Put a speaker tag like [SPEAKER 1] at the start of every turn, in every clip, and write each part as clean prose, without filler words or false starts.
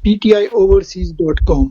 [SPEAKER 1] ptioverseas.com।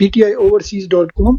[SPEAKER 1] ptioverseas.com,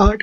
[SPEAKER 1] 8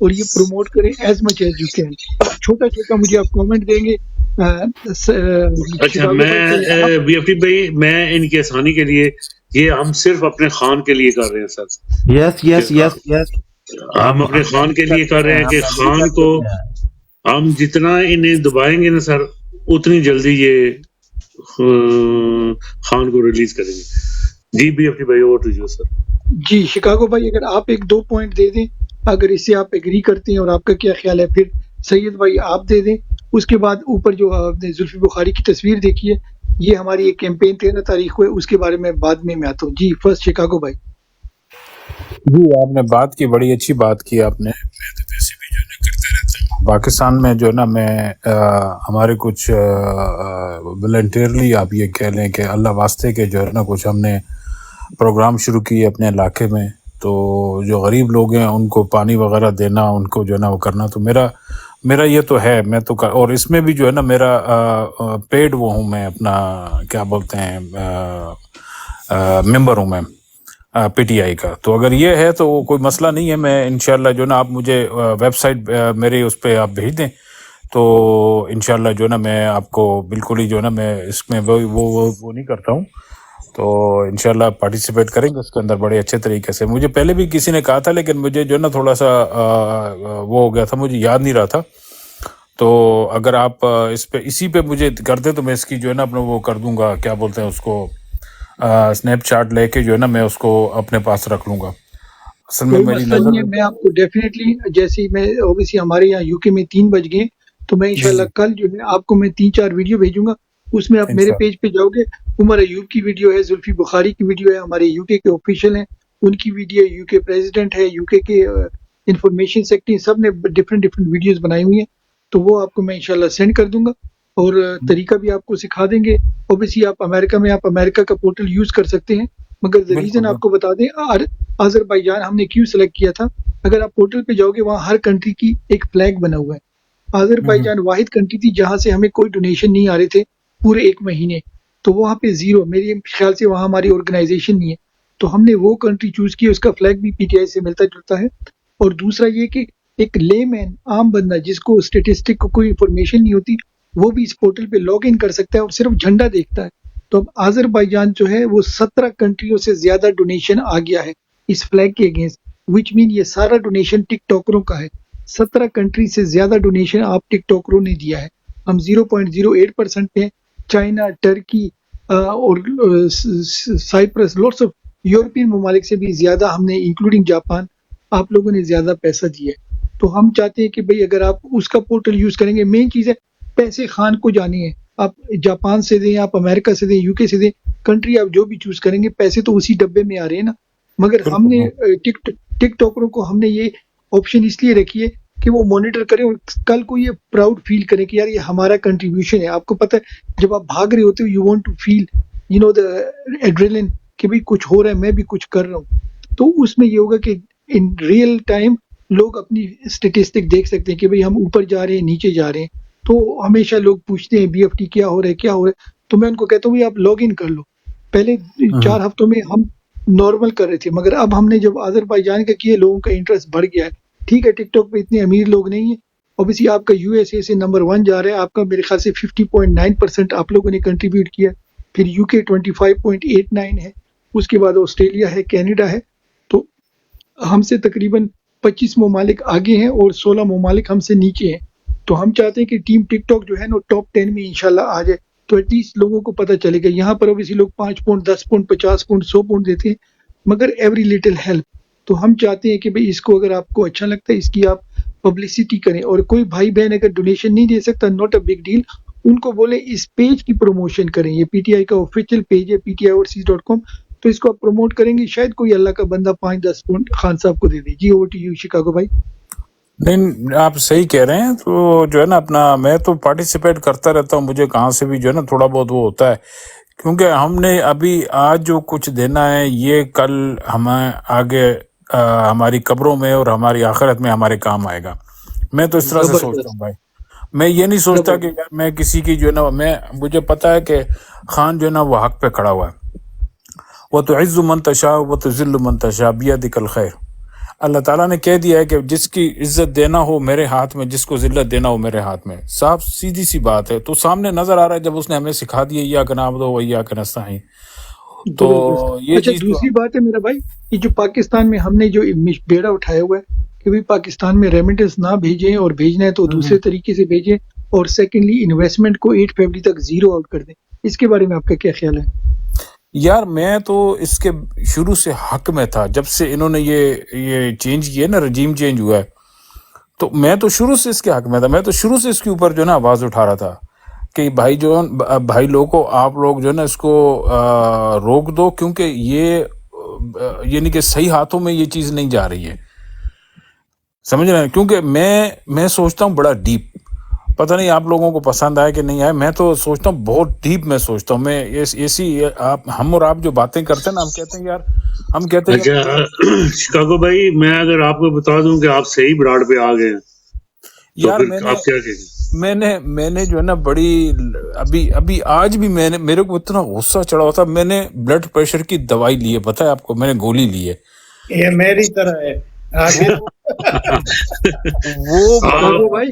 [SPEAKER 1] اور یہ promote کریں as much as you can. چھوٹا چھوٹا مجھے آپ کامنٹ دیں گے.
[SPEAKER 2] اچھا میں بی ایف ٹی بھائی میں ان کی آسانی کے لیے یہ ہم صرف اپنے خان کے لیے کر رہے ہیں سر.
[SPEAKER 3] یس یس یس یس
[SPEAKER 2] ہم اپنے خان کے لیے کر رہے ہیں کہ خان کو ہم جتنا انہیں دبائیں گے نا سر اتنی جلدی یہ خان کو ریلیز کریں گے. جی بی ایف ٹی بھائی اوور ٹو یو سر.
[SPEAKER 1] جی شکاگو بھائی اگر آپ ایک دو پوائنٹ دے دیں اگر اس سے آپ ایگری کرتے ہیں اور آپ کا کیا خیال ہے, پھر سید بھائی آپ دے دیں. اس کے بعد اوپر جو آپ نے زلفی بخاری کی تصویر دیکھی ہے یہ ہماری ایک کیمپین 13 تاریخ کو ہے, اس کے بارے میں بعد میں آتا ہوں. جی فرسٹ شکاگو بھائی.
[SPEAKER 4] جی آپ نے بات کی, بڑی اچھی بات کی آپ نے. میں تو ویسے بھی جو ہے نا کرتے رہتا ہوں پاکستان میں جو ہے نا, میں ہمارے کچھ والنٹیئرلی آپ یہ کہہ لیں کہ اللہ واسطے کے جو ہے نا کچھ ہم نے پروگرام شروع کیے اپنے علاقے میں. تو جو غریب لوگ ہیں ان کو پانی وغیرہ دینا, ان کو جو ہے نا وہ کرنا. تو میرا یہ تو ہے, میں تو اور اس میں بھی جو ہے نا میرا پیڈ وہ ہوں, میں اپنا کیا بولتے ہیں ممبر ہوں میں پی ٹی آئی کا. تو اگر یہ ہے تو کوئی مسئلہ نہیں ہے. میں انشاءاللہ جو ہے نا آپ مجھے ویب سائٹ میرے اس پہ آپ بھیج دیں تو انشاءاللہ جو ہے نا میں آپ کو بالکل ہی جو ہے نا میں اس میں وہ نہیں کرتا ہوں. تو انشاءاللہ پارٹیسپیٹ کریں گے اس کے اندر بڑے اچھے طریقے سے. مجھے پہلے بھی کسی نے کہا تھا لیکن مجھے جو ہے نا تھوڑا سا وہ ہو گیا تھا, مجھے یاد نہیں رہا تھا. تو اگر آپ اس پہ اسی پہ مجھے کر دیں تو میں اس کی جو ہے نا اپنا وہ کر دوں گا, کیا بولتے ہیں اس کو, اسنیپ چارٹ لے کے جو ہے نا میں اس کو اپنے پاس رکھ لوں گا. اصل میں
[SPEAKER 1] کوئی
[SPEAKER 4] میری
[SPEAKER 1] مسئلہ نہیں ہے.
[SPEAKER 4] نظر
[SPEAKER 1] میں آپ کو ڈیفینیٹلی جیسے ہی میں اوبیسلی ہمارے یہاں یو کے میں 3 بج گئے تو میں انشاءاللہ کل جو ہے آپ کو میں 3-4 ویڈیو بھیجوں گا. اس میں آپ میرے پیج پہ جاؤ گے, عمر ایوب کی ویڈیو ہے, زلفی بخاری کی ویڈیو ہے, ہمارے یو کے آفیشیل ہیں ان کی ویڈیو ہے, یو کے پریزیڈنٹ ہے, یو کے انفارمیشن سیکرٹری, سب نے ڈفرینٹ ویڈیوز بنائی ہوئی ہیں. تو وہ آپ کو میں انشاءاللہ سینڈ کر دوں گا اور طریقہ بھی آپ کو سکھا دیں گے. اوبیسلی آپ امریکہ کا پورٹل یوز کر سکتے ہیں, مگر ریزن آپ کو بتا دیں آذربائیجان ہم نے کیوں سلیکٹ کیا تھا. اگر آپ پورٹل پہ جاؤ گے وہاں ہر کنٹری کی ایک فلیگ بنا ہوا ہے. آذربائیجان واحد کنٹری تھی جہاں سے ہمیں کوئی ڈونیشن نہیں آ رہے تھے پورے 1 مہینے. تو وہاں پہ زیرو, میرے خیال سے وہاں ہماری آرگنائزیشن نہیں ہے. تو ہم نے وہ کنٹری چوز کی, اس کا فلیگ بھی پی ٹی آئی سے ملتا جلتا ہے. اور دوسرا یہ کہ ایک لے مین عام بندہ جس کو اسٹیٹسٹک کو کوئی انفارمیشن نہیں ہوتی وہ بھی اس پورٹل پہ لاگ ان کر سکتا ہے اور صرف جھنڈا دیکھتا ہے. تو اب آذربائیجان جو ہے وہ 17 کنٹریوں سے زیادہ ڈونیشن آ گیا ہے اس فلیگ کے اگینسٹ, وچ مین یہ سارا ڈونیشن ٹک ٹاکروں کا ہے. 17 کنٹری سے زیادہ ڈونیشن آپ ٹک ٹاکروں نے دیا ہے. ہم 0.08% پہ, چائنا, ٹرکی اور سائپرس, لوٹس آف یورپین ممالک سے بھی زیادہ ہم نے, انکلوڈنگ جاپان, آپ لوگوں نے زیادہ پیسہ دیا ہے. تو ہم چاہتے ہیں کہ بھئی اگر آپ اس کا پورٹل یوز کریں گے, مین چیز ہے پیسے خان کو جانے ہیں. آپ جاپان سے دیں, آپ امریکہ سے دیں, یو کے سے دیں, کنٹری آپ جو بھی چوز کریں گے پیسے تو اسی ڈبے میں آ رہے ہیں نا. مگر ہم نے ٹک ٹاکروں کو ہم نے یہ آپشن اس لیے رکھی ہے کہ وہ مانیٹر کریں اور کل کو یہ پراؤڈ فیل کریں کہ یار یہ ہمارا کنٹریبیوشن ہے. آپ کو پتہ ہے جب آپ بھاگ رہے ہوتے ہو you want to feel the adrenaline کہ بھئی کچھ ہو رہا ہے, میں بھی کچھ کر رہا ہوں. تو اس میں یہ ہوگا کہ ان ریئل ٹائم لوگ اپنی اسٹیٹسٹک دیکھ سکتے ہیں کہ بھئی ہم اوپر جا رہے ہیں, نیچے جا رہے ہیں. تو ہمیشہ لوگ پوچھتے ہیں بی ایف ٹی کیا ہو رہا ہے, کیا ہو رہا ہے. تو میں ان کو کہتا ہوں بھئی آپ لاگ ان کر لو. پہلے 4 ہفتوں میں ہم نارمل کر رہے تھے, مگر اب ہم نے جب آذربائیجان کا کیے لوگوں کا انٹرسٹ بڑھ گیا ہے. ٹھیک ہے ٹک ٹاک پہ اتنے امیر لوگ نہیں ہیں, اوبیسلی آپ کا یو ایس اے سے نمبر 1 جا رہا ہے, آپ کا میرے خیال سے 50.9% آپ لوگوں نے کنٹریبیوٹ کیا. پھر یو کے 25.89 ہے, اس کے بعد آسٹریلیا ہے, کینیڈا ہے. تو ہم سے تقریباً 25 ممالک آگے ہیں اور 16 ممالک ہم سے نیچے ہیں. تو ہم چاہتے ہیں کہ ٹیم ٹک ٹاک جو ہے نا ٹاپ 10 میں انشاءاللہ آ جائے, تو ایٹ لیسٹ لوگوں کو پتہ چلے گا. یہاں پر اوبیسلی لوگ 5 پاؤنڈ, 10 پاؤنڈ, 50 پاؤنڈ, 100 پاؤنڈ دیتے ہیں, مگر ایوری لٹل ہیلپ. تو ہم چاہتے ہیں کہ بھئی اس کو اگر آپ کو اچھا لگتا ہے اس کی آپ پبلسٹی کریں. اور کوئی بھائی بہن اگر ڈونیشن نہیں دے سکتا, ناٹ اے بگ ڈیل, ان کو بولیں اس پیج کی پروموشن کریں. یہ پی ٹی آئی کا آفیشیل پیج ہے pti.overseas.com, تو اس کو آپ پروموٹ کریں گے, شاید کوئی اللہ کا بندہ 5-10 پاؤنڈ خان صاحب کو دے دے. G over to you Chicago بھائی.
[SPEAKER 4] نہیں آپ صحیح کہہ رہے ہیں. تو جو ہے نا اپنا میں تو پارٹیسپیٹ کرتا رہتا ہوں, مجھے کہاں سے بھی جو ہے نا تھوڑا بہت وہ ہوتا ہے, کیونکہ ہم نے ابھی آج جو کچھ دینا ہے یہ کل ہمیں آگے ہماری قبروں میں اور ہماری آخرت میں ہمارے کام آئے گا. میں تو اس طرح سے سوچتا ہوں بھائی. میں یہ نہیں سوچتا کہ میں کسی کی جو ہے نا, مجھے پتا ہے کہ خان جو ہے نا وہ حق پہ کھڑا ہوا ہے. وہ تو عز من تشاء و تو ذل من تشاء بیدک الخیر. اللہ تعالیٰ نے کہہ دیا ہے کہ جس کی عزت دینا ہو میرے ہاتھ میں، جس کو ذلت دینا ہو میرے ہاتھ میں. صاف سیدھی سی بات ہے. تو سامنے نظر آ رہا ہے جب اس نے ہمیں سکھا دیا ایاک نعبد و ایاک نستعین. تو
[SPEAKER 1] زبردست.
[SPEAKER 4] یہ
[SPEAKER 1] اچھا
[SPEAKER 4] چیز تو
[SPEAKER 1] دوسری بات ہے میرا بھائی، یہ جو پاکستان میں ہم نے جو بیڑا اٹھایا ہوا ہے کہ بھی پاکستان میں ریمیٹنس نہ بھیجیں، اور بھیجنا ہے تو دوسرے طریقے سے بھیجیں، اور سیکنڈلی انویسٹمنٹ کو 8 فیبری تک زیرو آؤٹ کر دیں، اس کے بارے میں آپ کا کیا خیال ہے؟
[SPEAKER 4] یار میں تو اس کے شروع سے حق میں تھا. جب سے انہوں نے یہ چینج کیا نا، رجیم چینج ہوا ہے، تو میں تو شروع سے اس کے حق میں تھا. میں تو شروع سے اس کے اوپر جو ہے نا آواز اٹھا رہا تھا کہ بھائی لوگوں، آپ لوگ جو ہے نا اس کو روک دو، کیونکہ یہ یعنی کہ صحیح ہاتھوں میں یہ چیز نہیں جا رہی ہے. سمجھ رہے ہیں؟ کیونکہ میں سوچتا ہوں بڑا ڈیپ. پتہ نہیں آپ لوگوں کو پسند آئے کہ نہیں آئے، میں تو سوچتا ہوں بہت ڈیپ. میں سوچتا ہوں میں ایسی ہم اور آپ جو باتیں کرتے ہیں نا، ہم کہتے ہیں یار
[SPEAKER 2] اچھا شکاگو بھائی، میں اگر آپ کو بتا دوں کہ آپ صحیح براڈ پہ آ گئے ہیں تو
[SPEAKER 4] یار
[SPEAKER 2] پھر آپ کیا کہیں گے؟
[SPEAKER 4] میں نے جو ہے نا بڑی ابھی آج بھی میرے کو اتنا غصہ چڑھا ہوا تھا. میں نے بلڈ پریشر کی دوائی لی ہے، پتہ ہے آپ کو، میں نے گولی لی ہے.
[SPEAKER 5] یہ میری طرح ہے آگے
[SPEAKER 4] وہ
[SPEAKER 1] شکاگو بھائی،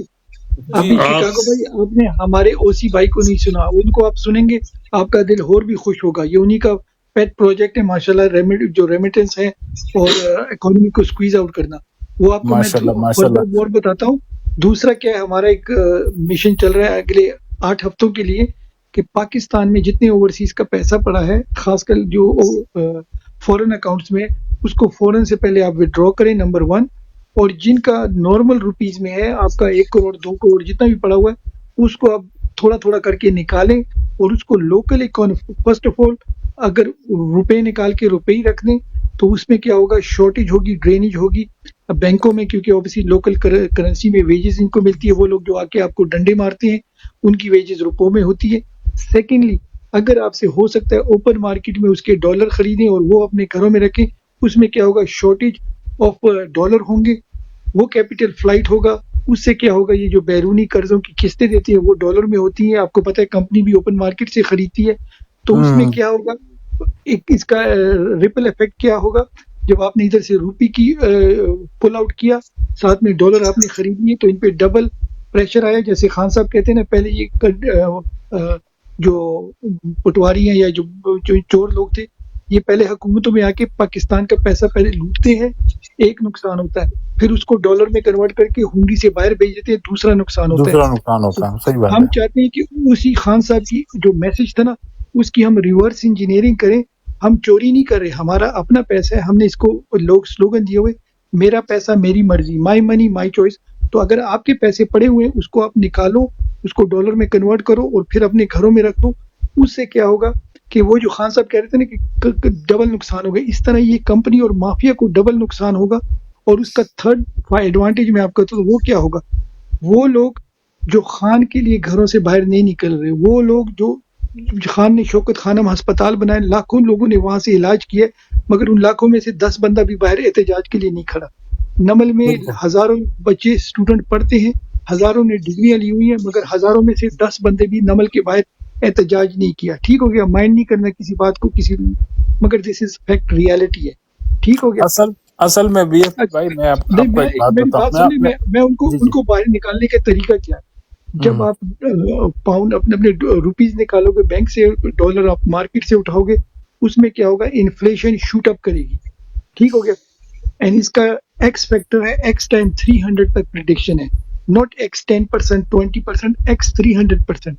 [SPEAKER 1] ابھی شکاگو بھائی آپ نے ہمارے او سی بھائی کو نہیں سنا، ان کو آپ سنیں گے آپ کا دل اور بھی خوش ہوگا. یہ انہی کا پیٹ پروجیکٹ ہے ماشاءاللہ، جو ریمیٹنس ہے اور اکانومی کو سکویز آؤٹ کرنا. وہ آپ کو میں فردر اور بتاتا ہوں. دوسرا کیا ہے، ہمارا ایک مشن چل رہا ہے اگلے 8 ہفتوں کے لیے کہ پاکستان میں جتنے اوورسیز کا پیسہ پڑا ہے، خاص کر جو فورن اکاؤنٹس میں، اس کو فوراً سے پہلے آپ وڈرا کریں، نمبر 1. اور جن کا نارمل روپیز میں ہے، آپ کا 1 کروڑ 2 کروڑ جتنا بھی پڑا ہوا ہے، اس کو آپ تھوڑا تھوڑا کر کے نکالیں اور اس کو لوکل فرسٹ آف آل اگر روپے نکال کے روپے ہی رکھ دیں تو اس میں کیا ہوگا، شارٹیج ہوگی، ڈرینیج ہوگی بینکوں میں، کیونکہ اوبیسلی لوکل کرنسی میں ویجز ان کو ملتی ہے. وہ لوگ جو آ کے آپ کو ڈنڈے مارتے ہیں ان کی ویجز روپوں میں ہوتی ہے. سیکنڈلی اگر آپ سے ہو سکتا ہے اوپن مارکیٹ میں اس کے ڈالر خریدیں اور وہ اپنے گھروں میں رکھیں، اس میں کیا ہوگا، شارٹیج آف ڈالر ہوں گے، وہ کیپٹل فلائٹ ہوگا. اس سے کیا ہوگا، یہ جو بیرونی قرضوں کی قسطیں دیتی ہیں وہ ڈالر میں ہوتی ہیں. آپ کو پتہ ہے کمپنی بھی اوپن مارکیٹ سے خریدتی ہے. تو اس میں کیا ہوگا، اس کا ریپل ایفیکٹ کیا ہوگا، جب آپ نے ادھر سے روپی کی پل آؤٹ کیا، ساتھ میں ڈالر آپ نے خرید لیے، تو ان پہ ڈبل پریشر آیا. جیسے خان صاحب کہتے ہیں نا، پہلے یہ جو پٹواری ہیں یا جو چور لوگ تھے، یہ پہلے حکومتوں میں آ کے پاکستان کا پیسہ پہلے لوٹتے ہیں، ایک نقصان ہوتا ہے، پھر اس کو ڈالر میں کنورٹ کر کے ہنڈی سے باہر بھیج دیتے ہیں، دوسرا نقصان ہوتا ہے.
[SPEAKER 4] صحیح بات ہے.
[SPEAKER 1] ہم چاہتے ہیں کہ اسی خان صاحب کی جو میسج تھا نا، اس کی ہم ریورس انجینئرنگ کریں. ہم چوری نہیں کر رہے، ہمارا اپنا پیسہ ہے. ہم نے اس کو لوگ سلوگن دیے ہوئے، میرا پیسہ میری مرضی، مائی منی مائی چوائس. تو اگر آپ کے پیسے پڑے ہوئے ہیں، اس کو آپ نکالو، اس کو ڈالر میں کنورٹ کرو اور پھر اپنے گھروں میں رکھ دو. اس سے کیا ہوگا کہ وہ جو خان صاحب کہہ رہے تھے نا کہ ڈبل نقصان ہوگا، اس طرح یہ کمپنی اور مافیا کو ڈبل نقصان ہوگا. اور اس کا تھرڈ ایڈوانٹیج میں آپ کا تو وہ کیا ہوگا، وہ لوگ جو خان کے لیے گھروں سے باہر نہیں نکل رہے، وہ لوگ جو خان نے شوکت خانم ہسپتال بنائے، لاکھوں لوگوں نے وہاں سے علاج کیا، مگر ان لاکھوں میں سے 10 بندہ بھی باہر احتجاج کے لیے نہیں کھڑا. نمل میں ہزاروں بچے اسٹوڈنٹ پڑھتے ہیں، ہزاروں نے ڈگریاں لی ہوئی ہیں، مگر ہزاروں میں سے 10 بندے بھی نمل کے باہر احتجاج نہیں کیا. ٹھیک ہو گیا، مائنڈ نہیں کرنا کسی بات کو کسی، مگر دس از فیکٹ، ریالٹی ہے. ٹھیک ہو گیا.
[SPEAKER 4] اصل میں بھی بھائی میں آپ کو ایک بات بتاؤں.
[SPEAKER 1] میں ان کو باہر نکالنے کا طریقہ کیا ہے، جب آپ پاؤنڈ اپنے روپیز نکالو گے بینک سے، ڈالر آپ مارکیٹ سے اٹھاؤ گے، اس میں کیا ہوگا، انفلیشن شوٹ اپ کرے گی. ٹھیک ہو گیا. اینڈ اس کا ایکس فیکٹر ہے، ایکس ٹائم 300 تک پریڈکشن ہے، ناٹ ایکس 10%, 20%, ایکس 300%.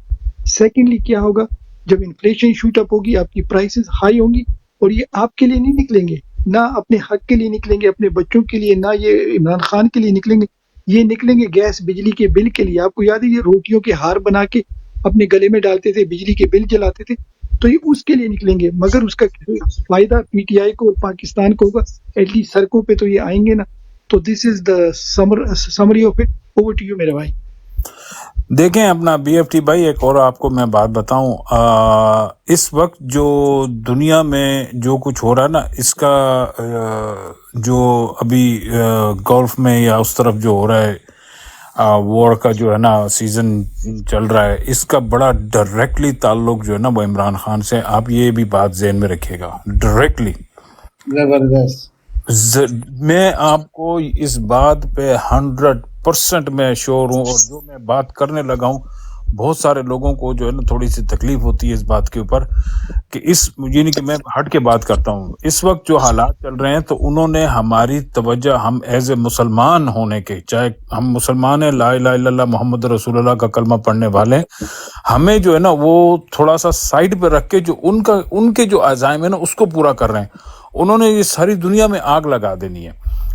[SPEAKER 1] سیکنڈلی کیا ہوگا، جب انفلیشن شوٹ اپ ہوگی، آپ کی پرائسز ہائی ہوں گی، اور یہ آپ کے لیے نہیں نکلیں گے، نہ اپنے حق کے لیے نکلیں گے، اپنے بچوں کے لیے، نہ یہ عمران خان کے لیے نکلیں گے، یہ نکلیں گے گیس بجلی کے بل کے لیے. آپ کو یاد ہے یہ روٹیوں کے ہار بنا کے اپنے گلے میں ڈالتے تھے، بجلی کے بل جلاتے تھے، تو یہ اس کے لیے نکلیں گے. مگر اس کا فائدہ پی ٹی آئی کو اور پاکستان کو ہوگا، ایٹ لیسٹ سڑکوں پہ تو یہ آئیں گے نا. تو this is the summary of it. Over to you میرے بھائی.
[SPEAKER 4] دیکھیں اپنا بی ایف ٹی بھائی، ایک اور آپ کو میں بات بتاؤں. اس وقت جو دنیا میں جو کچھ ہو رہا ہے نا، اس کا جو ابھی گولف میں یا اس طرف جو ہو رہا ہے، وار کا جو ہے نا سیزن چل رہا ہے، اس کا بڑا ڈائریکٹلی تعلق جو ہے نا وہ عمران خان سے. آپ یہ بھی بات ذہن میں رکھیے گا، ڈائریکٹلی.
[SPEAKER 5] زبردست.
[SPEAKER 4] میں آپ کو اس بات پہ 100% میں شور ہوں، اور جو میں بات کرنے لگا ہوں بہت سارے لوگوں کو جو ہے نا تھوڑی سی تکلیف ہوتی ہے اس بات کے اوپر کہ یعنی کہ میں ہٹ کے بات کرتا ہوں، اس وقت جو حالات چل رہے ہیں تو انہوں نے ہماری توجہ، ہم ایز اے مسلمان ہونے کے، چاہے ہم مسلمان ہیں، لا الہ الا اللہ محمد رسول اللہ کا کلمہ پڑھنے والے، ہمیں جو ہے نا وہ تھوڑا سا سائڈ پہ رکھ کے جو ان کے جو عزائم ہے نا اس کو پورا کر رہے ہیں۔ انہوں نے یہ ساری دنیا میں آگ لگا دینی ہے،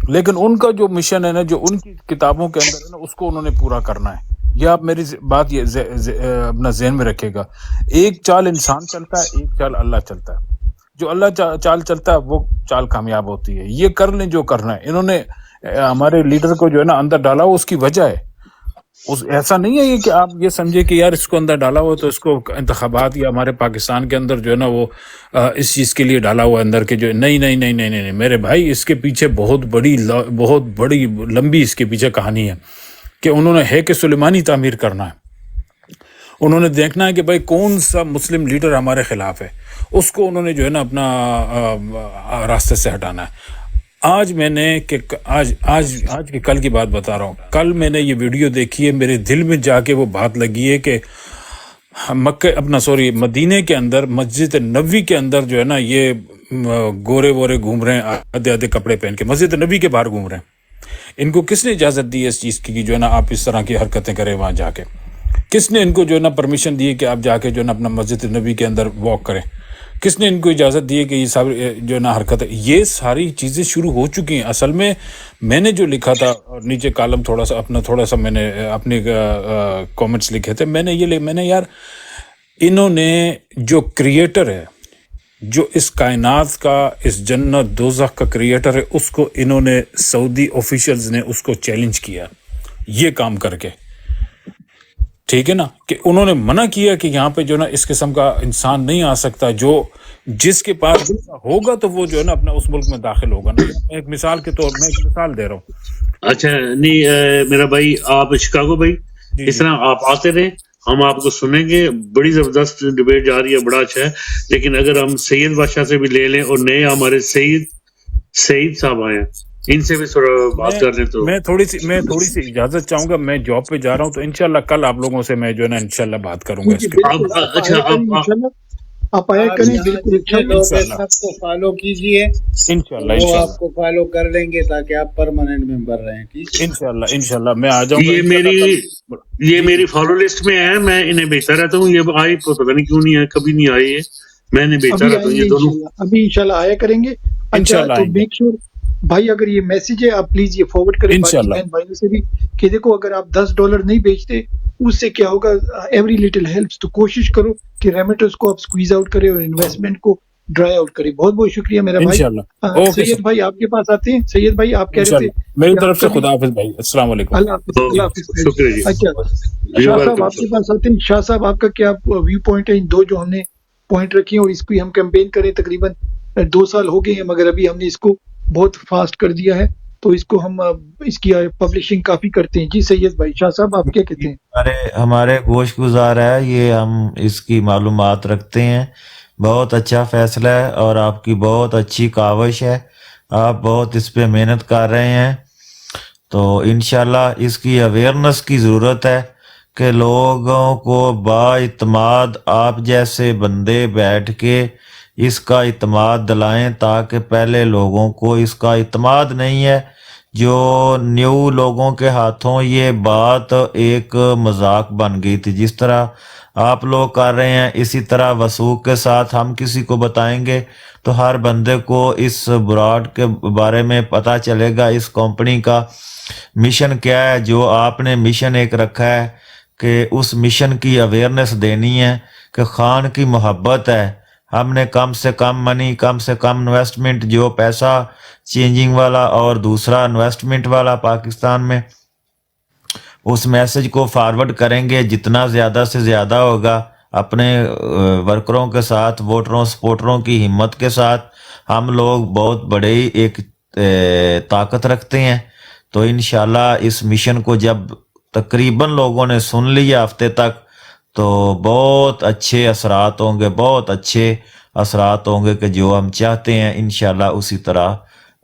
[SPEAKER 4] لیکن ان کا جو مشن ہے نا، جو ان کی کتابوں کے اندر ہے نا، اس کو انہوں نے پورا کرنا ہے۔ یہ آپ میری بات یہ اپنا ذہن میں رکھے گا، ایک چال انسان چلتا ہے، ایک چال اللہ چلتا ہے، جو اللہ چال چلتا ہے وہ چال کامیاب ہوتی ہے۔ یہ کر لیں جو کرنا ہے، انہوں نے ہمارے لیڈر کو جو ہے نا اندر ڈالا ہو، اس کی وجہ ہے، ایسا نہیں ہے یہ کہ آپ یہ سمجھے کہ یار اس کو اندر ڈالا ہوا تو اس کو انتخابات یا ہمارے پاکستان کے اندر جو ہے نا وہ اس چیز کے لیے ڈالا ہوا اندر کے جو نہیں میرے بھائی، اس کے پیچھے بہت بڑی لمبی اس کے پیچھے کہانی ہے کہ انہوں نے ہے کہ سلیمانی تعمیر کرنا ہے، انہوں نے دیکھنا ہے کہ بھائی کون سا مسلم لیڈر ہمارے خلاف ہے، اس کو انہوں نے جو ہے نا اپنا راستے سے ہٹانا ہے۔ آج میں نے کہ آج کی کل کی بات بتا رہا ہوں، کل میں نے یہ ویڈیو دیکھی ہے، میرے دل میں جا کے وہ بات لگی ہے کہ مدینے کے اندر مسجد نبوی کے اندر جو ہے نا یہ گورے وورے گھوم رہے ہیں، آدھے کپڑے پہن کے مسجد نبوی کے باہر گھوم رہے ہیں۔ ان کو کس نے اجازت دی ہے اس چیز کی کہ جو ہے نا آپ اس طرح کی حرکتیں کریں وہاں جا کے؟ کس نے ان کو جو ہے نا پرمیشن دی ہے کہ آپ جا کے جو ہے نا اپنا مسجد نبوی کے اندر واک کریں؟ کس نے ان کو اجازت دی ہے کہ یہ سب جو ہے نا حرکت ہے؟ یہ ساری چیزیں شروع ہو چکی ہیں۔ اصل میں نے جو لکھا تھا نیچے کالم تھوڑا سا میں نے اپنے کامنٹس لکھے تھے، میں نے یار انہوں نے جو کریٹر ہے، جو اس کائنات کا، اس جنت دوزخ کا کریٹر ہے، اس کو انہوں نے سعودی آفیشلز نے اس کو چیلنج کیا یہ کام کر کے، ٹھیک ہے نا، کہ انہوں نے منع کیا کہ یہاں پہ جو ہے نا اس قسم کا انسان نہیں آ سکتا، جس کے پاس ہوگا تو وہ جو ہے نا اپنا اس ملک میں داخل ہوگا نا۔ میں ایک مثال کے طور میں ایک مثال دے رہا ہوں۔
[SPEAKER 2] اچھا نہیں میرا بھائی، آپ شکاگو بھائی، اس طرح آپ آتے رہے، ہم آپ کو سنیں گے، بڑی زبردست ڈبیٹ جا رہی ہے، بڑا اچھا ہے، لیکن اگر ہم سید بادشاہ سے بھی لے لیں اور نئے ہمارے سعید صاحب آئے ہیں، ان سے بھی تھوڑا بات کر لیں تو۔
[SPEAKER 4] میں تھوڑی سی اجازت چاہوں گا، میں جاب پہ جا رہا ہوں تو انشاءاللہ کل آپ لوگوں سے میں جو ہے نا انشاءاللہ بات کروں گا اس کے۔
[SPEAKER 2] اچھا
[SPEAKER 1] آپ آیا کریں، بالکل
[SPEAKER 5] جو لوگ ہیں سب کو فالو کیجئے،
[SPEAKER 4] انشاءاللہ
[SPEAKER 5] وہ آپ کو فالو کر لیں گے تاکہ آپ پرماننٹ ممبر رہیں، ٹھیک ہے؟
[SPEAKER 4] انشاءاللہ میں آ جاؤں گا۔
[SPEAKER 2] یہ میری فالو لسٹ میں ہے، میں انہیں بھیجتا رہتا ہوں، یہ آئی پتہ نہیں کیوں نہیں ہے، کبھی نہیں آئی ہے، میں انہیں بھیجتا رہتا ہوں یہ دونوں۔
[SPEAKER 1] ابھی انشاءاللہ آیا کریں گے۔ اچھا تو میک شور بھائی، اگر یہ میسج ہے آپ پلیز یہ فارورڈ کریں باقی بہن بھائیوں سے بھی کہ دیکھو اگر آپ $10 نہیں بیچتے اس سے کیا ہوگا، ایوری لٹل ہیلپس، تو کوشش کرو کہ ریمیٹرز کو آپ سکویز آؤٹ کرے اور انویسٹمنٹ کو ڈرائی آؤٹ کرے۔ بہت بہت شکریہ میرا بھائی۔ سید بھائی آپ کے پاس آتے ہیں، سید بھائی آپ کہہ رہے تھے
[SPEAKER 4] میری طرف سے خدا حافظ بھائی، السلام علیکم۔
[SPEAKER 1] اللہ حافظ، اللہ حافظ۔
[SPEAKER 2] شکریہ جی۔
[SPEAKER 1] اچھا شاہ صاحب آپ کے پاس آتے ہیں، شاہ صاحب آپ کا کیا ویو پوائنٹ ہے ان دو جو ہم نے پوائنٹ رکھے ہیں، اور اس کو ہم کیمپین کریں تقریباً 2 سال ہو گئے ہیں، مگر ابھی ہم نے اس کو بہت فاسٹ کر دیا ہے، تو اس کو ہم اس کی پبلشنگ کافی کرتے ہیں۔ جی سید بھائی، شاہ صاحب آپ کیا کہتے ہیں؟
[SPEAKER 3] ہمارے گوش گزار ہے، یہ ہم اس کی معلومات رکھتے ہیں، بہت اچھا فیصلہ ہے اور آپ کی بہت اچھی کاوش ہے، آپ بہت اس پہ محنت کر رہے ہیں، تو انشاءاللہ اس کی اویئرنس کی ضرورت ہے کہ لوگوں کو با اعتماد آپ جیسے بندے بیٹھ کے اس کا اعتماد دلائیں، تاکہ پہلے لوگوں کو اس کا اعتماد نہیں ہے، جو نیو لوگوں کے ہاتھوں یہ بات ایک مذاق بن گئی تھی، جس طرح آپ لوگ کر رہے ہیں اسی طرح وثوق کے ساتھ ہم کسی کو بتائیں گے تو ہر بندے کو اس براڈ کے بارے میں پتہ چلے گا، اس کمپنی کا مشن کیا ہے، جو آپ نے مشن ایک رکھا ہے کہ اس مشن کی اویئرنس دینی ہے کہ خان کی محبت ہے، ہم نے کم سے کم منی، کم سے کم انویسٹمنٹ، جو پیسہ چینجنگ والا اور دوسرا انویسٹمنٹ والا پاکستان میں، اس میسج کو فارورڈ کریں گے جتنا زیادہ سے زیادہ ہوگا، اپنے ورکروں کے ساتھ، ووٹروں سپورٹروں کی ہمت کے ساتھ، ہم لوگ بہت بڑے ایک طاقت رکھتے ہیں، تو انشاءاللہ اس مشن کو جب تقریباً لوگوں نے سن لیا ہفتے تک، تو بہت اچھے اثرات ہوں گے، بہت اچھے اثرات ہوں گے کہ جو ہم چاہتے ہیں انشاءاللہ اسی طرح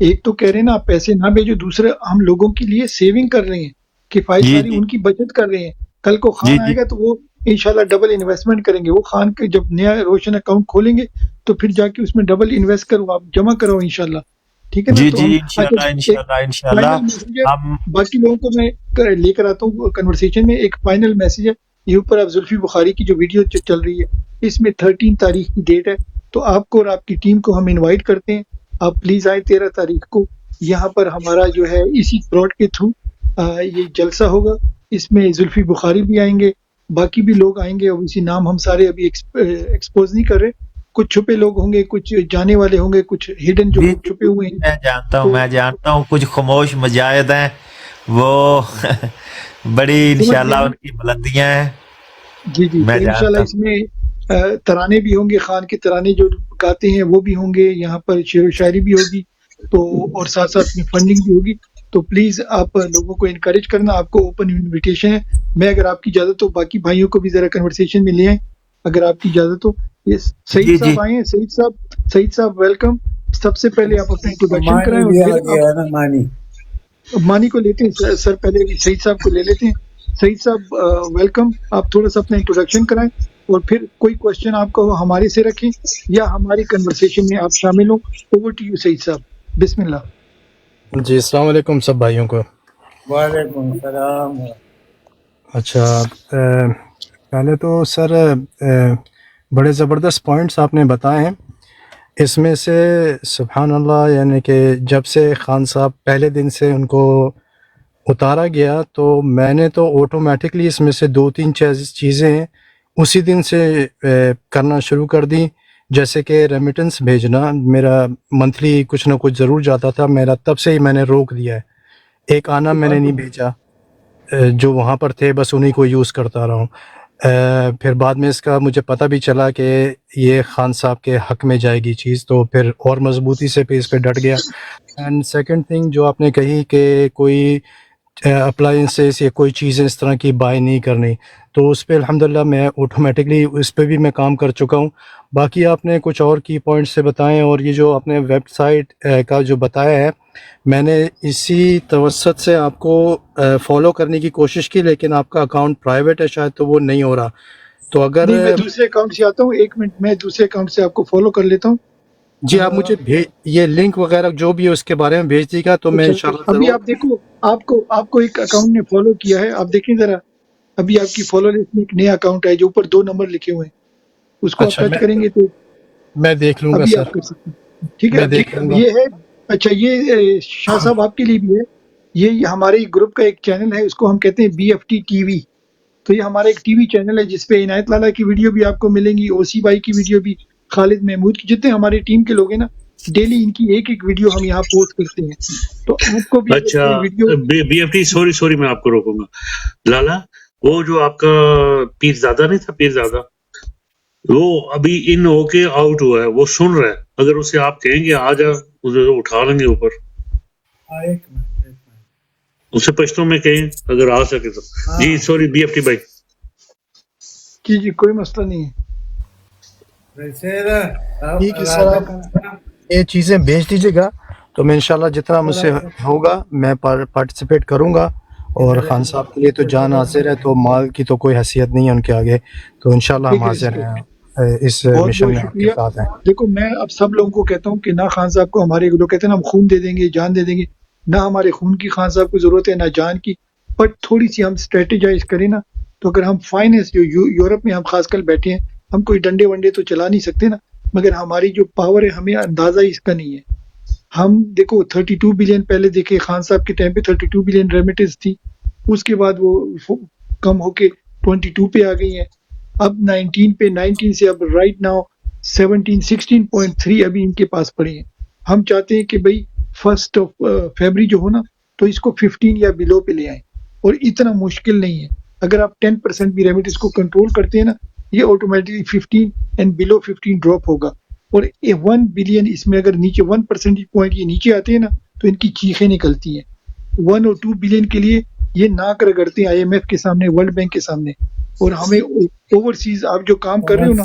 [SPEAKER 1] ایک تو کہہ رہے ہیں نا آپ پیسے نہ بھیجو، دوسرا ہم لوگوں کے لیے سیونگ کر رہے ہیں، کفایت
[SPEAKER 3] جی
[SPEAKER 1] ساری
[SPEAKER 3] جی
[SPEAKER 1] ان کی بچت کر رہے ہیں. کل کو
[SPEAKER 3] جی
[SPEAKER 1] خان آئے
[SPEAKER 3] جی
[SPEAKER 1] گا تو وہ انشاءاللہ ڈبل انویسٹمنٹ کریں گے. وہ خان کے جب نیا روشن اکاؤنٹ کھولیں گے تو پھر جا کے اس میں ڈبل انویسٹ کرو، آپ جمع کرو انشاءاللہ. ٹھیک ہے نا.
[SPEAKER 3] جی
[SPEAKER 1] تو
[SPEAKER 3] جی
[SPEAKER 1] ہم
[SPEAKER 3] انشاءاللہ
[SPEAKER 1] ایک
[SPEAKER 3] انشاءاللہ انشاءاللہ.
[SPEAKER 1] فائنل میسج ہے
[SPEAKER 3] ہم
[SPEAKER 1] باقی لوگوں کو میں لے کر آتا ہوں کنورسیشن میں. ایک فائنل میسج ہے یہ اوپر اب زلفی بخاری کی جو ویڈیو چل رہی ہے اس میں 13 تاریخ کی ڈیٹ ہے، تو آپ کو اور آپ کی ٹیم کو ہم انوائٹ کرتے ہیں. آپ پلیز آئیں 13 تاریخ کو. یہاں پر ہمارا جو ہے اسی پلاٹ کے تھرو یہ جلسہ ہوگا. اس میں زلفی بخاری بھی آئیں گے، باقی بھی لوگ آئیں گے. اور اسی نام ہم سارے ابھی ایکسپوز نہیں کر رہے. کچھ چھپے لوگ ہوں گے، کچھ جانے والے ہوں گے، کچھ ہڈن جو
[SPEAKER 3] جی
[SPEAKER 1] لوگ چھپے ہوئے ہیں.
[SPEAKER 3] میں جانتا ہوں
[SPEAKER 1] تو
[SPEAKER 3] میں جانتا ہوں کچھ خاموش مجاہد ہیں، وہ بڑی
[SPEAKER 1] سمجھ گئے
[SPEAKER 3] انشاءاللہ
[SPEAKER 1] نا.
[SPEAKER 3] ان کی بلندیاں ہیں.
[SPEAKER 1] جی جی.
[SPEAKER 3] میں
[SPEAKER 1] تو انشاءاللہ
[SPEAKER 3] جانتا ہوں.
[SPEAKER 1] اس میں ترانے بھی ہوں گے، خان کے ترانے جو گاتے ہیں وہ بھی ہوں گے. یہاں پر شعر و شاعری بھی ہوگی، تو اور ساتھ ساتھ میں فنڈنگ بھی ہوگی. تو پلیز آپ لوگوں کو انکریج کرنا. آپ کو اوپن انویٹیشن ہے. میں اگر آپ کی اجازت ہو باقی بھائیوں کو بھی ذرا کنورسیشن میں لے آئیں اگر آپ کی اجازت ہو. یہ سعید
[SPEAKER 3] جی جی
[SPEAKER 1] صاحب آئے ہیں. سعید صاحب ویلکم. سب سے پہلے آپ اپنا انٹروڈکشن
[SPEAKER 5] مانی
[SPEAKER 1] کرائیں اور
[SPEAKER 5] بھی
[SPEAKER 1] پھر
[SPEAKER 5] آ
[SPEAKER 1] آپ
[SPEAKER 5] گیا نا، مانی.
[SPEAKER 1] مانی کو لیتے ہیں. سر پہلے سعید صاحب کو لے لیتے ہیں. سعید صاحب ویلکم. آپ تھوڑا سا اپنا انٹروڈکشن کرائیں اور پھر کوئی کوشچن آپ کو ہمارے سے رکھیں یا ہماری کنورسیشن میں آپ شامل ہوں. اوور ٹو یو سعید صاحب. بسم اللہ.
[SPEAKER 6] جی السلام علیکم سب بھائیوں کو.
[SPEAKER 5] وعلیکم السلام.
[SPEAKER 6] اچھا پہلے تو سر بڑے زبردست پوائنٹس آپ نے بتائے ہیں. اس میں سے سبحان اللہ، یعنی کہ جب سے خان صاحب پہلے دن سے ان کو اتارا گیا تو میں نے تو آٹومیٹکلی اس میں سے 2-3 چیزیں اسی دن سے کرنا شروع کر دی. جیسے کہ ریمیٹنس بھیجنا، میرا منتھلی کچھ نہ کچھ ضرور جاتا تھا، میرا تب سے ہی میں نے روک دیا ہے. ایک آنا میں نے نہیں بھیجا، جو وہاں پر تھے بس انہی کو یوز کرتا رہا ہوں. پھر بعد میں اس کا مجھے پتہ بھی چلا کہ یہ خان صاحب کے حق میں جائے گی چیز، تو پھر اور مضبوطی سے پہ اس پہ ڈٹ گیا. اینڈ سیکنڈ تھنگ جو آپ نے کہی کہ کوئی اپلائنسز یا کوئی چیزیں اس طرح کی بائی نہیں کرنی، تو اس پہ الحمدللہ میں آٹومیٹکلی اس پہ بھی میں کام کر چکا ہوں. باقی آپ نے کچھ اور کی پوائنٹس سے بتائیں، اور یہ جو آپ نے ویب سائٹ کا جو بتایا ہے، میں نے اسی توسط سے آپ کو فالو کرنے کی کوشش کی، لیکن آپ کا اکاؤنٹ پرائیویٹ ہے شاید، تو وہ نہیں ہو رہا. تو اگر
[SPEAKER 1] نہیں، میں دوسرے اکاؤنٹ سے آتا ہوں. 1 منٹ، میں دوسرے اکاؤنٹ سے آپ کو فالو کر لیتا ہوں.
[SPEAKER 6] جی آپ مجھے یہ لنک وغیرہ جو بھی ہے اس کے بارے میں بھیج دیے گا تو میں
[SPEAKER 1] اچھا،
[SPEAKER 6] انشاءاللہ
[SPEAKER 1] ابھی
[SPEAKER 6] ضرور.
[SPEAKER 1] آپ دیکھو، آپ کو ایک اکاؤنٹ نے فالو کیا ہے. آپ دیکھیں ذرا، ابھی آپ کی فالو لسٹ میں ایک نیا اکاؤنٹ ہے جو اوپر 2 نمبر لکھے ہوئے ہیں. اس کو آپ
[SPEAKER 6] اچھا
[SPEAKER 1] ٹچ کریں گے تو
[SPEAKER 6] میں دیکھ لوں گا
[SPEAKER 1] ابھی آپ
[SPEAKER 6] سر،
[SPEAKER 1] کر سکتے ہیں. ٹھیک ہے.
[SPEAKER 6] میں دیکھ لوں گا.
[SPEAKER 1] یہ ہے. اچھا، یہ شاہ صاحب آپ کے لیے بھی ہے. یہ ہمارے گروپ کا ایک چینل ہے، اس کو ہم کہتے ہیں B F T T V. تو یہ ہمارا ایک ٹی وی چینل ہے جس پہ عنایت لالا کی ویڈیو بھی آپ کو ملیں گی، اوسی بھائی کی ویڈیو بھی، خالد محمود کی، جتنے ہماری ٹیم کے لوگ ہیں نا، ڈیلی ان کی ایک ایک ویڈیو ہم یہاں پوسٹ کرتے ہیں. تو آپ کو بھی اگر
[SPEAKER 2] اچھا
[SPEAKER 1] کوئی video
[SPEAKER 2] B F T, sorry میں آپ کو روکوں گا. لالا، وہ جو آپ کا پیر زادہ نہیں تھا، پیر زادہ، وہ ابھی ان ہو کے آؤٹ ہوا ہے، وہ سن رہا ہے. اگر اسے آپ کہیں گے آ جا، اسے اٹھا لیں گے اوپر.
[SPEAKER 5] ایک منٹ.
[SPEAKER 2] اسے پشتوں میں کہیں اگر آ سکے تو. جی سوری بی ایف ٹی بھائی.
[SPEAKER 1] جی کوئی مسئلہ نہیں ہے.
[SPEAKER 6] ٹھیک ہے سر، آپ یہ چیزیں بھیج دیجیے گا تو میں انشاءاللہ جتنا مجھ سے ہوگا میں پارٹیسپیٹ کروں گا. اور خان صاحب کے لیے تو جان حاضر ہے، تو مال کی تو کوئی حیثیت نہیں ہے ان کے آگے، تو انشاءاللہ ہم
[SPEAKER 1] ٹھیک ہے.
[SPEAKER 6] حاضر ہیں اس
[SPEAKER 1] بہت
[SPEAKER 6] مشن
[SPEAKER 1] بہت
[SPEAKER 6] میں آپ کے
[SPEAKER 1] شکریہ.
[SPEAKER 6] ساتھ ہیں.
[SPEAKER 1] دیکھو، میں اب سب لوگوں کو کہتا ہوں کہ نہ خان صاحب کو ہمارے لوگ کہتے ہیں نا ہم خون دے دیں گے، جان دے دیں گے، نہ ہمارے خون کی خان صاحب کو ضرورت ہے نہ جان کی. بٹ تھوڑی سی ہم اسٹریٹجائز کریں نا، تو اگر ہم فائنینس جو یورپ میں ہم خاص کر بیٹھے ہیں، ہم کوئی ڈنڈے ونڈے تو چلا نہیں سکتے نا، مگر ہماری جو پاور ہے ہمیں اندازہ اس کا نہیں ہے. ہم دیکھو 32 بلین پہلے دیکھے خان صاحب کے ٹائم پہ 32 بلین ریمیٹنس تھی. اس کے بعد وہ کم ہو کے 22 پہ آ گئی ہیں. اب 19 پہ، 19 سے اب رائٹ ناؤ 16.3 ابھی ان کے پاس پڑے ہیں. ہم چاہتے ہیں کہ بھئی 1 فیبری جو ہو نا تو اس کو 15 یا بلو پہ لے آئیں، اور اتنا مشکل نہیں ہے. اگر آپ 10% بھی ریمیٹ اس کو کنٹرول کرتے ہیں نا، یہ آٹومیٹکلی 15 اینڈ بلو 15 ڈراپ ہوگا. اور 1 بلین اس میں اگر نیچے 1 پرسنٹیج پوائنٹ یہ نیچے آتے ہیں نا تو ان کی چیخیں نکلتی ہیں. 1 اور 2 بلین کے لیے یہ ناک رگڑتے ہیں آئی ایم ایف کے سامنے، ورلڈ بینک کے سامنے. اور ہمیں اوورسیز آپ جو کام کر رہے ہو نا،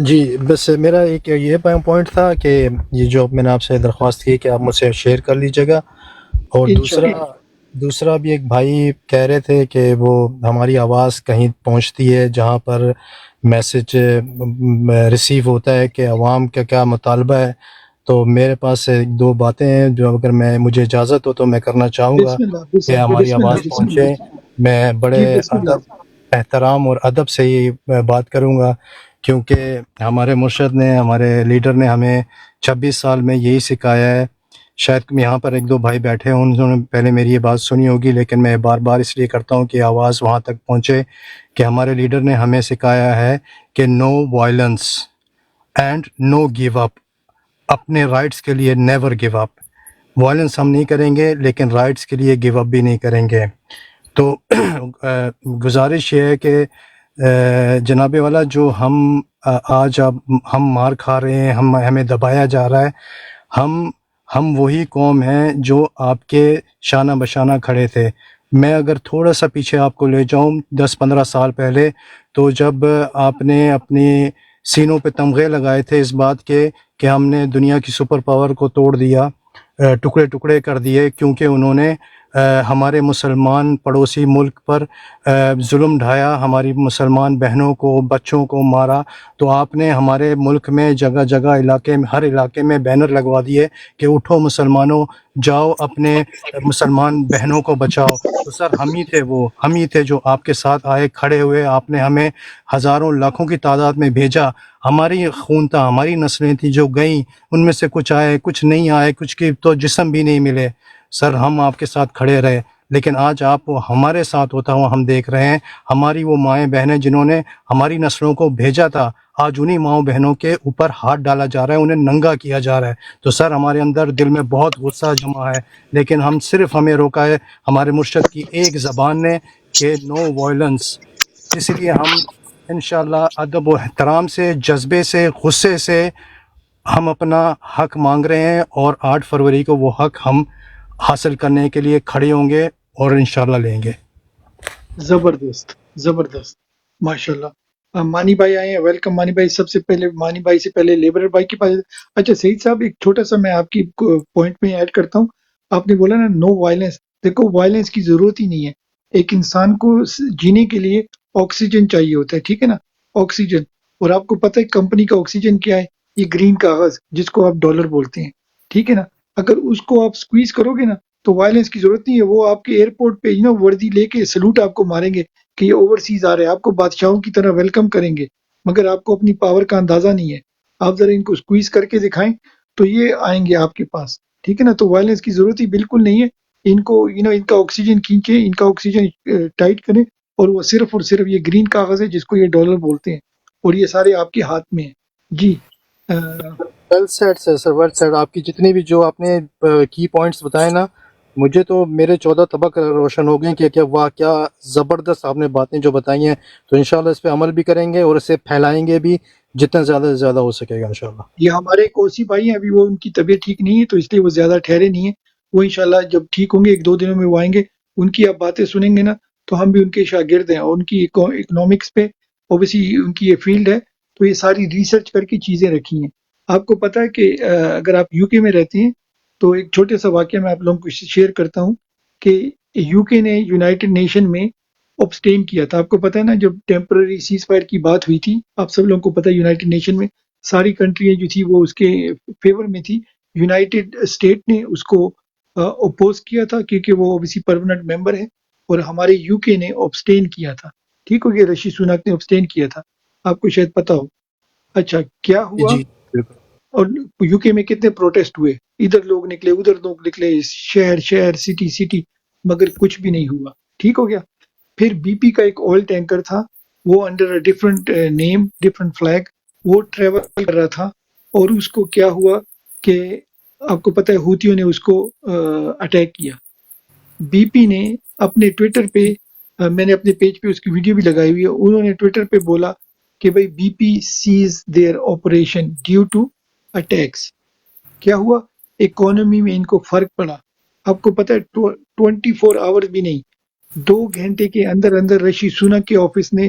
[SPEAKER 6] جی بس میرا ایک یہ پوائنٹ تھا کہ یہ جو میں نے آپ سے درخواست کی کہ آپ مجھ سے شیئر کر لیجیے گا، اور
[SPEAKER 1] انشاءاللہ.
[SPEAKER 6] دوسرا بھی ایک بھائی کہہ رہے تھے کہ وہ ہماری آواز کہیں پہنچتی ہے جہاں پر میسج ریسیو ہوتا ہے کہ عوام کا کیا مطالبہ ہے، تو میرے پاس ایک دو باتیں ہیں جو اگر مجھے اجازت ہو تو میں کرنا چاہوں گا
[SPEAKER 1] بسم اللہ
[SPEAKER 6] کہ
[SPEAKER 1] بسم
[SPEAKER 6] ہماری
[SPEAKER 1] بسم
[SPEAKER 6] آواز
[SPEAKER 1] اللہ بسم
[SPEAKER 6] پہنچے.
[SPEAKER 1] اللہ.
[SPEAKER 6] میں بڑے
[SPEAKER 1] جی بسم اللہ.
[SPEAKER 6] احترام اور ادب سے یہ بات کروں گا، کیونکہ ہمارے مرشد نے، ہمارے لیڈر نے ہمیں 26 سال میں یہی سکھایا ہے. شاید یہاں پر ایک دو بھائی بیٹھے ہوں، انہوں نے پہلے میری یہ بات سنی ہوگی، لیکن میں بار بار اس لیے کرتا ہوں کہ آواز وہاں تک پہنچے کہ ہمارے لیڈر نے ہمیں سکھایا ہے کہ no violence and no give up. اپنے رائٹس کے لیے نیور گیو اپ. وائلنس ہم نہیں کریں گے، لیکن رائٹس کے لیے گیو اپ بھی نہیں کریں گے. تو گزارش یہ ہے کہ جناب والا، جو آج ہم مار کھا رہے ہیں، ہمیں دبایا جا رہا ہے، ہم وہی قوم ہیں جو آپ کے شانہ بشانہ کھڑے تھے. میں اگر تھوڑا سا پیچھے آپ کو لے جاؤں 10-15 سال پہلے، تو جب آپ نے اپنی سینوں پہ تمغے لگائے تھے اس بات کے کہ ہم نے دنیا کی سپر پاور کو توڑ دیا، ٹکڑے ٹکڑے کر دیے، کیونکہ انہوں نے ہمارے مسلمان پڑوسی ملک پر ظلم ڈھایا، ہماری مسلمان بہنوں کو، بچوں کو مارا. تو آپ نے ہمارے ملک میں جگہ جگہ ہر علاقے میں بینر لگوا دیے کہ اٹھو مسلمانوں، جاؤ اپنے مسلمان بہنوں کو بچاؤ. تو سر ہم ہی تھے جو آپ کے ساتھ آئے، کھڑے ہوئے. آپ نے ہمیں ہزاروں لاکھوں کی تعداد میں بھیجا. ہماری خون تھا، ہماری نسلیں تھیں جو گئیں، ان میں سے کچھ آئے، کچھ نہیں آئے، کچھ کی تو جسم بھی نہیں ملے. سر ہم آپ کے ساتھ کھڑے رہے، لیکن آج آپ ہمارے ساتھ ہوتا ہوا ہم دیکھ رہے ہیں. ہماری وہ مائیں بہنیں جنہوں نے ہماری نسلوں کو بھیجا تھا، آج انہی ماؤں بہنوں کے اوپر ہاتھ ڈالا جا رہا ہے، انہیں ننگا کیا جا رہا ہے. تو سر ہمارے اندر دل میں بہت غصہ جمع ہے، لیکن ہمیں روکا ہے ہمارے مرشد کی ایک زبان نے کہ نو وائلنس. اس لیے ہم انشاءاللہ ادب و احترام سے، جذبے سے، غصے سے ہم اپنا حق مانگ رہے ہیں، اور 8 فروری کو وہ حق ہم حاصل کرنے کے لیے کھڑے ہوں گے اور انشاءاللہ لیں گے.
[SPEAKER 1] زبردست زبردست ماشاءاللہ. مانی بھائی آئے ہیں، ویلکم مانی بھائی. سب سے پہلے مانی بھائی سے پہلے لیبرر بھائی کے پاس. اچھا سعید صاحب، ایک چھوٹا سا میں آپ کی پوائنٹ میں ایڈ کرتا ہوں. آپ نے بولا نا نو وائلنس. دیکھو وائلنس کی ضرورت ہی نہیں ہے. ایک انسان کو جینے کے لیے آکسیجن چاہیے ہوتا ہے، ٹھیک ہے نا، آکسیجن. اور آپ کو پتہ ہے کمپنی کا آکسیجن کیا ہے؟ یہ گرین کاغذ جس کو آپ ڈالر بولتے ہیں، ٹھیک ہے نا. اگر اس کو آپ سکویز کرو گے نا تو وائلنس کی ضرورت نہیں ہے. وہ آپ کے ایئرپورٹ پہ وردی لے کے سلوٹ آپ کو ماریں گے کہ یہ اوورسیز آ رہے ہیں، آپ کو بادشاہوں کی طرح ویلکم کریں گے، مگر آپ کو اپنی پاور کا اندازہ نہیں ہے. آپ ذرا ان کو سکویز کر کے دکھائیں تو یہ آئیں گے آپ کے پاس، ٹھیک ہے نا. تو وائلنس کی ضرورت ہی بالکل نہیں ہے. ان کو ان کا آکسیجن کھینچیں، ان کا آکسیجن ٹائٹ کریں، اور وہ صرف اور صرف یہ گرین کاغذ ہے جس کو یہ ڈالر بولتے ہیں، اور یہ سارے آپ کے ہاتھ میں ہیں. جی
[SPEAKER 6] ویل سیڈ سر، ویل سیڈ. آپ کی جتنی بھی جو آپ نے کی پوائنٹس بتائے نا، مجھے تو میرے 14 طبق روشن ہو گئے کہ واہ کیا زبردست آپ نے باتیں جو بتائی ہیں. تو انشاءاللہ اس پہ عمل بھی کریں گے اور اسے پھیلائیں گے بھی جتنا زیادہ سے زیادہ ہو سکے گا انشاءاللہ.
[SPEAKER 1] یہ ہمارے کوسی بھائی ہیں، ابھی وہ ان کی طبیعت ٹھیک نہیں ہے تو اس لیے وہ زیادہ ٹھہرے نہیں ہیں. وہ انشاءاللہ جب ٹھیک ہوں گے 1-2 دنوں میں وہ آئیں گے. ان کی آپ باتیں سنیں گے نا تو ہم بھی ان کے شاگرد ہیں، اور ان کی اکنامکس پہ اوبیسلی ان کی یہ فیلڈ ہے، تو یہ ساری ریسرچ کر کے چیزیں رکھی ہیں. آپ کو پتہ ہے کہ اگر آپ یو کے میں رہتے ہیں تو ایک چھوٹے سا واقعہ میں آپ لوگوں کو شیئر کرتا ہوں کہ یو کے نے یونائٹڈ نیشن میں ابسٹین کیا تھا. آپ کو پتہ ہے نا، جب ٹیمپرری سیز فائر کی بات ہوئی تھی، آپ سب لوگوں کو پتہ ہے یونائٹڈ نیشن میں ساری کنٹریاں جو تھی وہ اس کے فیور میں تھی. یونائٹڈ اسٹیٹ نے اس کو اپوز کیا تھا کیونکہ وہ اوبیسلی پرماننٹ ممبر ہے، اور ہمارے یو کے نے ابسٹین کیا تھا. ٹھیک ہو گیا، رشی سوناک نے ابسٹین کیا تھا، آپ کو شاید پتہ ہو. اچھا کیا ہوا؟
[SPEAKER 6] جی بالکل.
[SPEAKER 1] اور یو کے میں کتنے پروٹیسٹ ہوئے، ادھر لوگ نکلے ادھر لوگ نکلے، شہر سٹی، مگر کچھ بھی نہیں ہوا. ٹھیک ہو گیا. پھر بی پی کا ایک آئل ٹینکر تھا، وہ under different name different flag وہ ٹریول کر رہا تھا، اور اس کو کیا ہوا کہ آپ کو پتہ ہے ہوتیوں نے اس کو اٹیک کیا. بی پی نے اپنے ٹویٹر پہ، میں نے اپنے پیج پہ اس کی ویڈیو بھی لگائی ہوئی ہے، انہوں نے ٹویٹر پہ بولا کہ بھائی B P says their operation due to attacks. کیا ہوا؟ اکانومی میں ان کو فرق پڑا. آپ کو پتہ ہے 24 آور بھی نہیں، 2 گھنٹے کے اندر اندر رشی سوناک کے آفس نے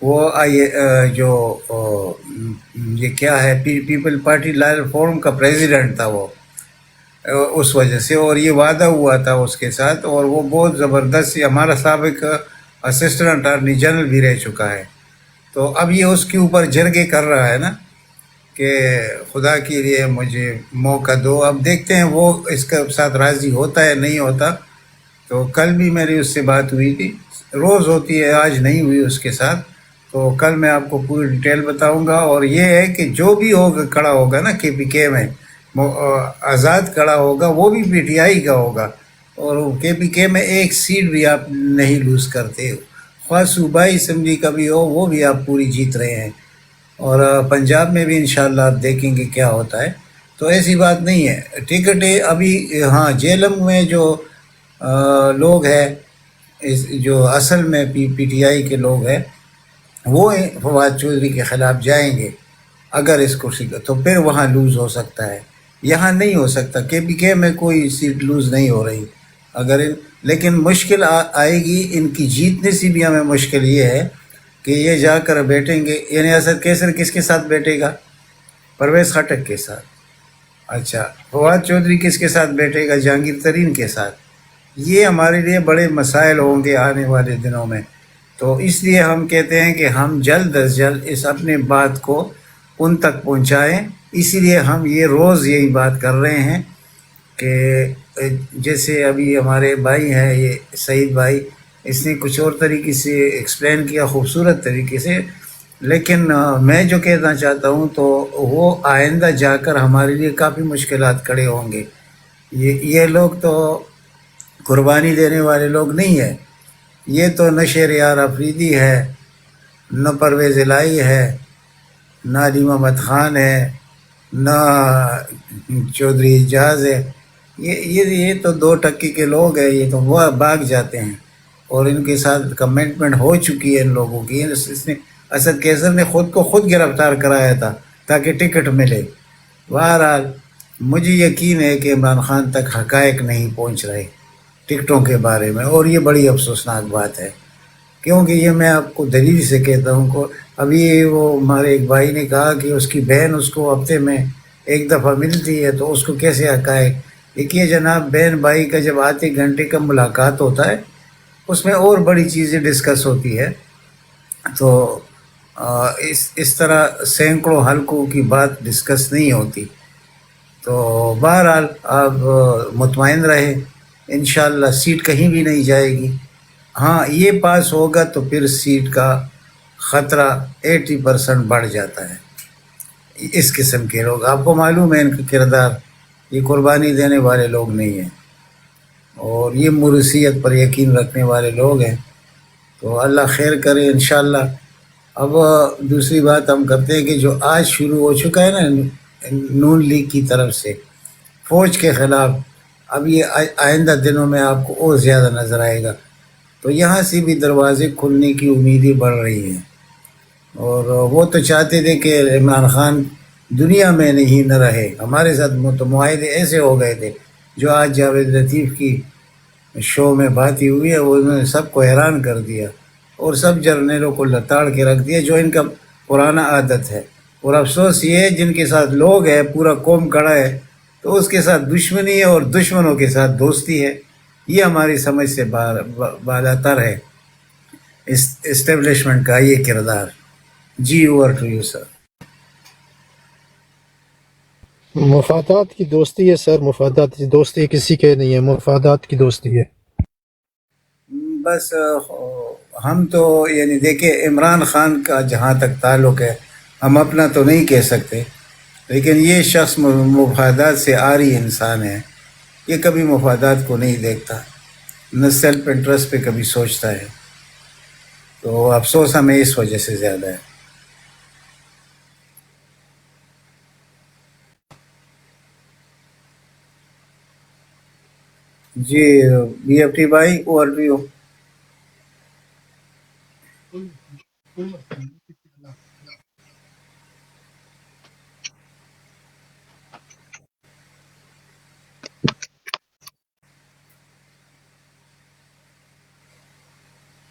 [SPEAKER 5] وہ جو یہ کیا ہے پیپل پارٹی لائر فورم کا پریزیڈنٹ تھا وہ، اس وجہ سے، اور یہ وعدہ ہوا تھا اس کے ساتھ، اور وہ بہت زبردست، ہمارا سابق اسسٹنٹ اٹارنی جنرل بھی رہ چکا ہے، تو اب یہ اس کے اوپر جرگے کر رہا ہے نا کہ خدا کے لیے مجھے موقع دو۔ اب دیکھتے ہیں وہ اس کے ساتھ راضی ہوتا ہے نہیں ہوتا۔ تو کل بھی میری اس سے بات ہوئی تھی، روز ہوتی ہے، آج نہیں ہوئی اس کے ساتھ، تو کل میں آپ کو پوری ڈیٹیل بتاؤں گا۔ اور یہ ہے کہ جو بھی ہوگا کھڑا ہوگا نا کے پی کے میں، آزاد کھڑا ہوگا، وہ بھی پی ٹی آئی کا ہوگا، اور کے پی کے میں ایک سیٹ بھی آپ نہیں لوز کرتے، خواہ صوبائی اسمبلی کا بھی ہو، وہ بھی آپ پوری جیت رہے ہیں، اور پنجاب میں بھی انشاءاللہ آپ دیکھیں گے کیا ہوتا ہے۔ تو ایسی بات نہیں ہے، ٹکٹیں ابھی، ہاں جیلم میں جو لوگ ہیں، جو اصل میں پی ٹی آئی کے لوگ ہیں، وہ فواد چودھری کے خلاف جائیں گے اگر اس کرسی کا، تو پھر وہاں لوز ہو سکتا ہے، یہاں نہیں ہو سکتا۔ کے پی کے میں کوئی سیٹ لوز نہیں ہو رہی، اگر لیکن مشکل آئے گی ان کی جیتنے سے بھی ہمیں مشکل یہ ہے کہ یہ جا کر بیٹھیں گے، یعنی اسد کیسر کس کے ساتھ بیٹھے گا؟ پرویز خٹک کے ساتھ۔ اچھا، فواد چودھری کس کے ساتھ بیٹھے گا؟ جہانگیر ترین کے ساتھ۔ یہ ہمارے لیے بڑے مسائل ہوں گے آنے والے دنوں میں، تو اس لیے ہم کہتے ہیں کہ ہم جلد از جلد اس اپنے بات کو ان تک پہنچائیں، اسی لیے ہم یہ روز یہی بات کر رہے ہیں کہ جیسے ابھی ہمارے بھائی ہیں یہ سعید بھائی، اس نے کچھ اور طریقے سے ایکسپلین کیا، خوبصورت طریقے سے، لیکن میں جو کہنا چاہتا ہوں تو وہ آئندہ جا کر ہمارے لیے کافی مشکلات کھڑے ہوں گے۔ یہ لوگ تو قربانی دینے والے لوگ نہیں ہیں، یہ تو نہ شہریار افریدی ہے، نہ پرویز الہی ہے، نہ علیم احمد خان ہے، نہ چودھری اعجاز ہے، یہ تو دو ٹکی کے لوگ ہیں، یہ تو وہ بھاگ جاتے ہیں، اور ان کے ساتھ کمٹمنٹ ہو چکی ہے ان لوگوں کی۔ اس نے اسد کیسر نے خود کو خود گرفتار کرایا تھا تاکہ ٹکٹ ملے۔ بہرحال مجھے یقین ہے کہ عمران خان تک حقائق نہیں پہنچ رہے ٹکٹوں کے بارے میں، اور یہ بڑی افسوسناک بات ہے، کیونکہ یہ میں آپ کو دلیل سے کہتا ہوں کو ابھی وہ ہمارے ایک بھائی نے کہا کہ اس کی بہن اس کو ہفتے میں ایک دفعہ ملتی ہے، تو اس کو کیسے حقائق؟ دیکھیے جناب، بہن بھائی کا جب آدھے گھنٹے کا ملاقات ہوتا ہے، اس میں اور بڑی چیزیں ڈسکس ہوتی ہے، تو اس طرح سینکڑوں حلقوں کی بات ڈسکس نہیں ہوتی۔ تو بہرحال آپ مطمئن رہے، انشاءاللہ سیٹ کہیں بھی نہیں جائے گی۔ ہاں یہ پاس ہوگا تو پھر سیٹ کا خطرہ 80% بڑھ جاتا ہے۔ اس قسم کے لوگ، آپ کو معلوم ہے ان کا کردار، یہ قربانی دینے والے لوگ نہیں ہیں، اور یہ موروثیت پر یقین رکھنے والے لوگ ہیں، تو اللہ خیر کرے انشاءاللہ۔ اب دوسری بات ہم کرتے ہیں کہ جو آج شروع ہو چکا ہے نا نون لیگ کی طرف سے فوج کے خلاف، اب یہ آئندہ دنوں میں آپ کو اور زیادہ نظر آئے گا، تو یہاں سے بھی دروازے کھلنے کی امیدیں بڑھ رہی ہیں، اور وہ تو چاہتے تھے کہ عمران خان دنیا میں نہیں نہ رہے، ہمارے ساتھ معاہدے ایسے ہو گئے تھے، جو آج جاوید لطیف کی شو میں باتیں ہوئی ہے، وہ انہوں نے سب کو حیران کر دیا، اور سب جرنیلوں کو لتاڑ کے رکھ دیا، جو ان کا پرانا عادت ہے۔ اور افسوس یہ ہے جن کے ساتھ لوگ ہے، پورا قوم کھڑا ہے، تو اس کے ساتھ دشمنی ہے، اور دشمنوں کے ساتھ دوستی ہے، یہ ہماری سمجھ سے بالاتر ہے اسٹیبلشمنٹ کا یہ کردار۔ جی اوور ٹو یو سر۔
[SPEAKER 6] مفادات کی دوستی ہے سر، مفادات کی دوستی کسی کے نہیں ہے، مفادات کی دوستی ہے۔
[SPEAKER 5] بس ہم تو یعنی دیکھیں عمران خان کا جہاں تک تعلق ہے، ہم اپنا تو نہیں کہہ سکتے، لیکن یہ شخص مفادات سے عاری انسان ہے، یہ کبھی مفادات کو نہیں دیکھتا، نہ سیلف انٹرسٹ پہ کبھی سوچتا ہے، تو افسوس ہمیں اس وجہ سے زیادہ ہے۔ جی بی ایف ٹی بھائی اوور ٹو یو۔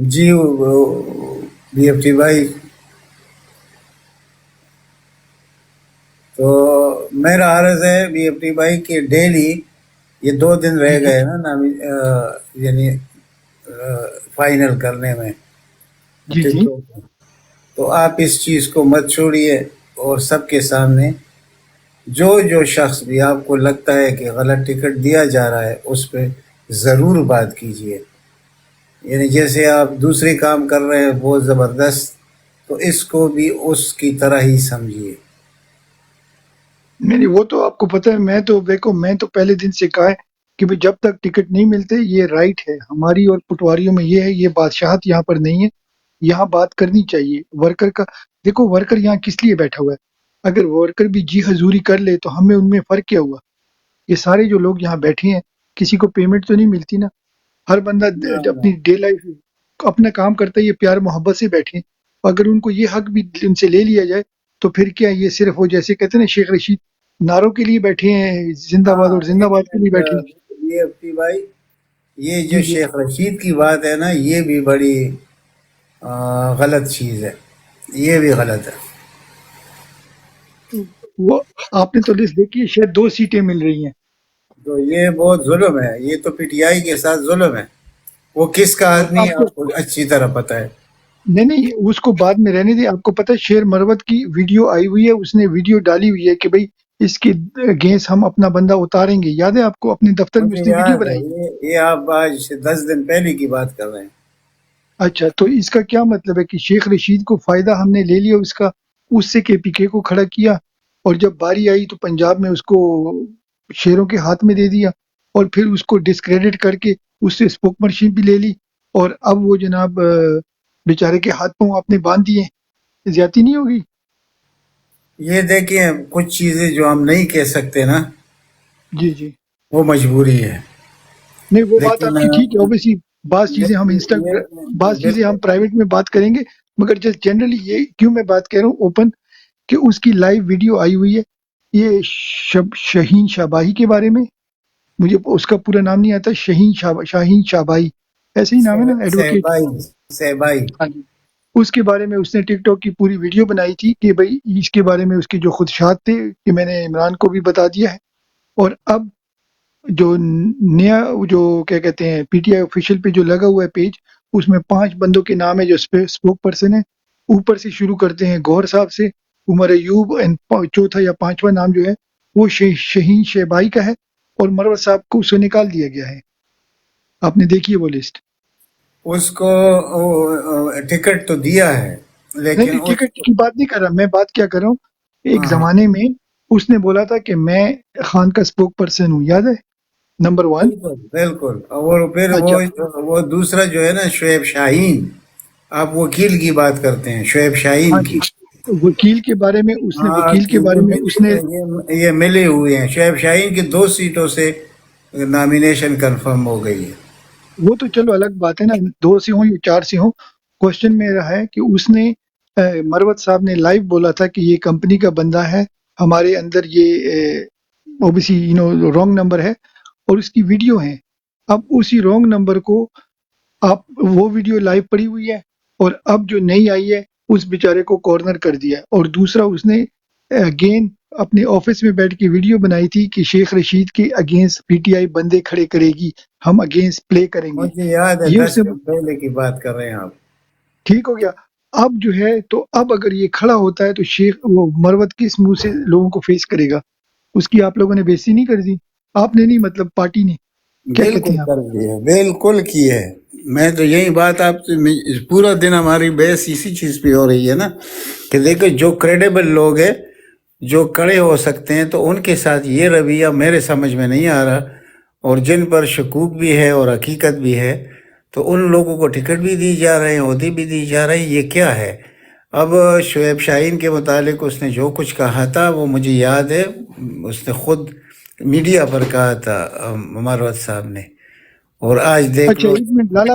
[SPEAKER 5] جی بی ایف ٹی بھائی، تو میرا عرض ہے بی ایف ٹی بھائی کہ ڈیلی یہ 2 دن رہ
[SPEAKER 1] جی
[SPEAKER 5] گئے نا یعنی فائنل کرنے میں
[SPEAKER 1] جی
[SPEAKER 5] ٹک
[SPEAKER 1] جی
[SPEAKER 5] ٹاک کو، تو آپ اس چیز کو مت چھوڑیے، اور سب کے سامنے جو شخص بھی آپ کو لگتا ہے کہ غلط ٹکٹ دیا جا رہا ہے اس پہ ضرور بات کیجیے. یعنی جیسے آپ دوسرے کام کر رہے ہیں بہت زبردست، تو اس کو بھی اس کی طرح ہی سمجھیے.
[SPEAKER 1] نہیں وہ تو آپ کو پتہ ہے، میں تو دیکھو میں تو پہلے دن سے کہا ہے کہ بھئی جب تک ٹکٹ نہیں ملتے یہ رائٹ ہے ہماری اور پٹواریوں میں، یہ ہے، یہ بادشاہت یہاں پر نہیں ہے، یہاں بات کرنی چاہیے ورکر کا. دیکھو ورکر یہاں کس لیے بیٹھا ہوا ہے؟ اگر ورکر بھی جی حضوری کر لے تو ہمیں ان میں فرق کیا ہوا؟ یہ سارے جو لوگ یہاں بیٹھے ہیں کسی کو پیمنٹ تو نہیں ملتی نا، ہر بندہ اپنی ڈے لائف اپنا کام کرتا ہے، یہ پیار محبت سے بیٹھے ہیں. اگر ان کو یہ حق بھی ان سے لے لیا جائے تو پھر کیا یہ صرف وہ جیسے کہتے ہیں نا شیخ رشید نعروں کے لیے بیٹھے ہیں، زندہ باد
[SPEAKER 5] ہاں
[SPEAKER 1] اور زندہ باد کے لیے بیٹھے ہیں.
[SPEAKER 5] بی ایف ٹی بھائی، یہ جو
[SPEAKER 1] جی جی
[SPEAKER 5] شیخ رشید کی بات ہے نا، یہ بھی بڑی غلط چیز ہے، یہ بھی غلط ہے.
[SPEAKER 1] وہ آپ نے تو لسٹ دیکھی ہے، شاید 2 سیٹیں مل رہی ہیں.
[SPEAKER 5] تو یہ بہت ظلم ہے، یہ تو پی ٹی آئی کے ساتھ ظلم ہے. وہ کس کا
[SPEAKER 1] اور
[SPEAKER 5] آدمی ہے
[SPEAKER 1] آپ کو
[SPEAKER 5] آپ کو اچھی طرح پتہ ہے.
[SPEAKER 1] نہیں اس کو بعد میں رہنے دیں. آپ کو پتہ ہے شیر مروت کی ویڈیو آئی ہوئی ہے، اس نے ویڈیو ڈالی ہوئی ہے کہ بھئی اس کے گیس ہم اپنا بندہ اتاریں گے. یاد ہے آپ کو؟ اپنے دفتر میں
[SPEAKER 5] مجھے
[SPEAKER 1] اس نے ویڈیو
[SPEAKER 5] یاد ہے،
[SPEAKER 1] بنائی ہے.
[SPEAKER 5] یہ آپ آج سے 10 دن پہلے کی بات کر رہے ہیں.
[SPEAKER 1] اچھا تو اس کا کیا مطلب ہے کہ شیخ رشید کو فائدہ ہم نے لے لیا اس کا، اس سے کے پی کے کو کھڑا کیا، اور جب باری آئی تو پنجاب میں اس کو شیروں کے ہاتھ میں دے دیا، اور پھر اس کو ڈسکریڈٹ کر کے اس سے اسپوکمرشپ بھی لے لی، اور اب وہ جناب بیچارے کے ہاتھ پاؤں آپ نے باندھ دیے. زیادتی نہیں ہوگی؟
[SPEAKER 5] یہ دیکھیں، کچھ چیزیں جو ہم نہیں کہہ سکتے نا،
[SPEAKER 1] جی جی
[SPEAKER 5] وہ مجبوری ہے.
[SPEAKER 1] نہیں وہ بات
[SPEAKER 5] لیکن
[SPEAKER 1] آپ کی ٹھیک ہے، اوبیسلی بعض چیزیں ہم بعض چیزیں ہم
[SPEAKER 5] بالکل
[SPEAKER 1] پرائیویٹ میں بات کریں گے، مگر جسٹ جنرلی یہ کیوں میں بات کہہ رہا ہوں اوپن کہ اس کی لائیو ویڈیو آئی ہوئی ہے. یہ شاہین شاباہی کے بارے میں، مجھے اس کا پورا نام نہیں آتا، شاہین شاباہی ایسے ہی نام ہے نا، ایڈوکیٹ.
[SPEAKER 5] سہبائی.
[SPEAKER 1] ہاں جی. اس کے بارے میں اس نے ٹک ٹاک کی پوری ویڈیو بنائی تھی کہ بھئی اس کے بارے میں اس کے جو خدشات تھے کہ میں نے عمران کو بھی بتا دیا ہے. اور اب جو نیا جو کیا کہتے ہیں پی ٹی آئی آفیشیل پہ جو لگا ہوا ہے پیج، اس میں 5 بندوں کے نام ہے جو اسپوک پرسن ہے. اوپر سے شروع کرتے ہیں گور صاحب سے، عمر ایوب، چوتھا یا 5واں نام جو ہے وہ شہین شیبائی کا ہے، اور مروت صاحب کو اسے نکال دیا گیا ہے. آپ نے دیکھی ہے وہ لسٹ؟
[SPEAKER 5] اس کو ٹکٹ تو دیا ہے،
[SPEAKER 1] نہیں
[SPEAKER 5] لیکن
[SPEAKER 1] نہیں ٹکٹ کی بات نہیں کر رہا میں، بات کیا کر رہا ہوں، ایک
[SPEAKER 5] ہاں
[SPEAKER 1] زمانے میں اس نے بولا تھا کہ میں خان کا اسپوک پرسن ہوں، یاد ہے؟ نمبر 1.
[SPEAKER 5] بالکل بالکل. اور پھر
[SPEAKER 1] اچھا
[SPEAKER 5] وہ دوسرا جو ہے نا شعیب شاہین، آپ وکیل کی بات کرتے ہیں، شعیب
[SPEAKER 1] ہاں
[SPEAKER 5] شاہین
[SPEAKER 1] جی،
[SPEAKER 5] کی.
[SPEAKER 1] وکیل کے بارے میں اس نے،
[SPEAKER 5] ہاں
[SPEAKER 1] وکیل کے بارے میں اس نے،
[SPEAKER 5] یہ ملے ہوئے ہیں. شعیب شاہین کی 2 سیٹوں سے نامینیشن کنفرم ہو گئی ہے.
[SPEAKER 1] وہ تو چلو الگ بات ہے نا، 2 سے ہوں یا 4 سے ہوں. کوشچن میرا ہے کہ اس نے مروت صاحب نے لائیو بولا تھا کہ یہ کمپنی کا بندہ ہے، ہمارے اندر یہ اوبیسی رانگ نمبر ہے، اور اس کی ویڈیو ہے. اب اسی رانگ نمبر کو آپ وہ ویڈیو لائیو پڑی ہوئی ہے، اور اب جو نئی آئی ہے اس بیچارے کو کارنر کر دیا. اور دوسرا اس نے اگین اپنے آفس میں بیٹھ کے ویڈیو بنائی تھی کہ شیخ رشید کے اگینسٹ پی ٹی آئی بندے کھڑے کرے گی، ہم اگینسٹ پلے کریں گے.
[SPEAKER 5] مجھے یاد ہے
[SPEAKER 1] یہ
[SPEAKER 5] 10
[SPEAKER 1] اس نے
[SPEAKER 5] دن پہلے کی بات کر رہے ہیں آپ.
[SPEAKER 1] ٹھیک ہو گیا. اب جو ہے تو اب اگر یہ کھڑا ہوتا ہے تو شیخ وہ مروت کس منہ سے لوگوں کو فیس کرے گا؟ اس کی آپ لوگوں نے بےزتی نہیں کر دی؟ آپ نے نہیں، مطلب پارٹی نے. کیا کہتے
[SPEAKER 5] بالکل
[SPEAKER 1] ہیں آپ؟
[SPEAKER 5] کر دی ہے، بالکل کی ہے. میں تو یہی بات آپ سے پورا دن ہماری بحث اسی چیز پہ ہو رہی ہے نا، کہ دیکھو جو کریڈیبل لوگ ہیں جو کڑے ہو سکتے ہیں تو ان کے ساتھ یہ رویہ میرے سمجھ میں نہیں آ رہا. اور جن پر شکوک بھی ہے اور حقیقت بھی ہے تو ان لوگوں کو ٹکٹ بھی دی جا رہے ہیں، عہدے بھی دی جا رہے ہیں. یہ کیا ہے؟ اب شعیب شاہین کے متعلق اس نے جو کچھ کہا تھا وہ مجھے یاد ہے، اس نے خود میڈیا پر کہا تھا مروت صاحب نے. اور آج دیکھ
[SPEAKER 1] اچھا
[SPEAKER 5] لو.
[SPEAKER 1] 1 منٹ لالا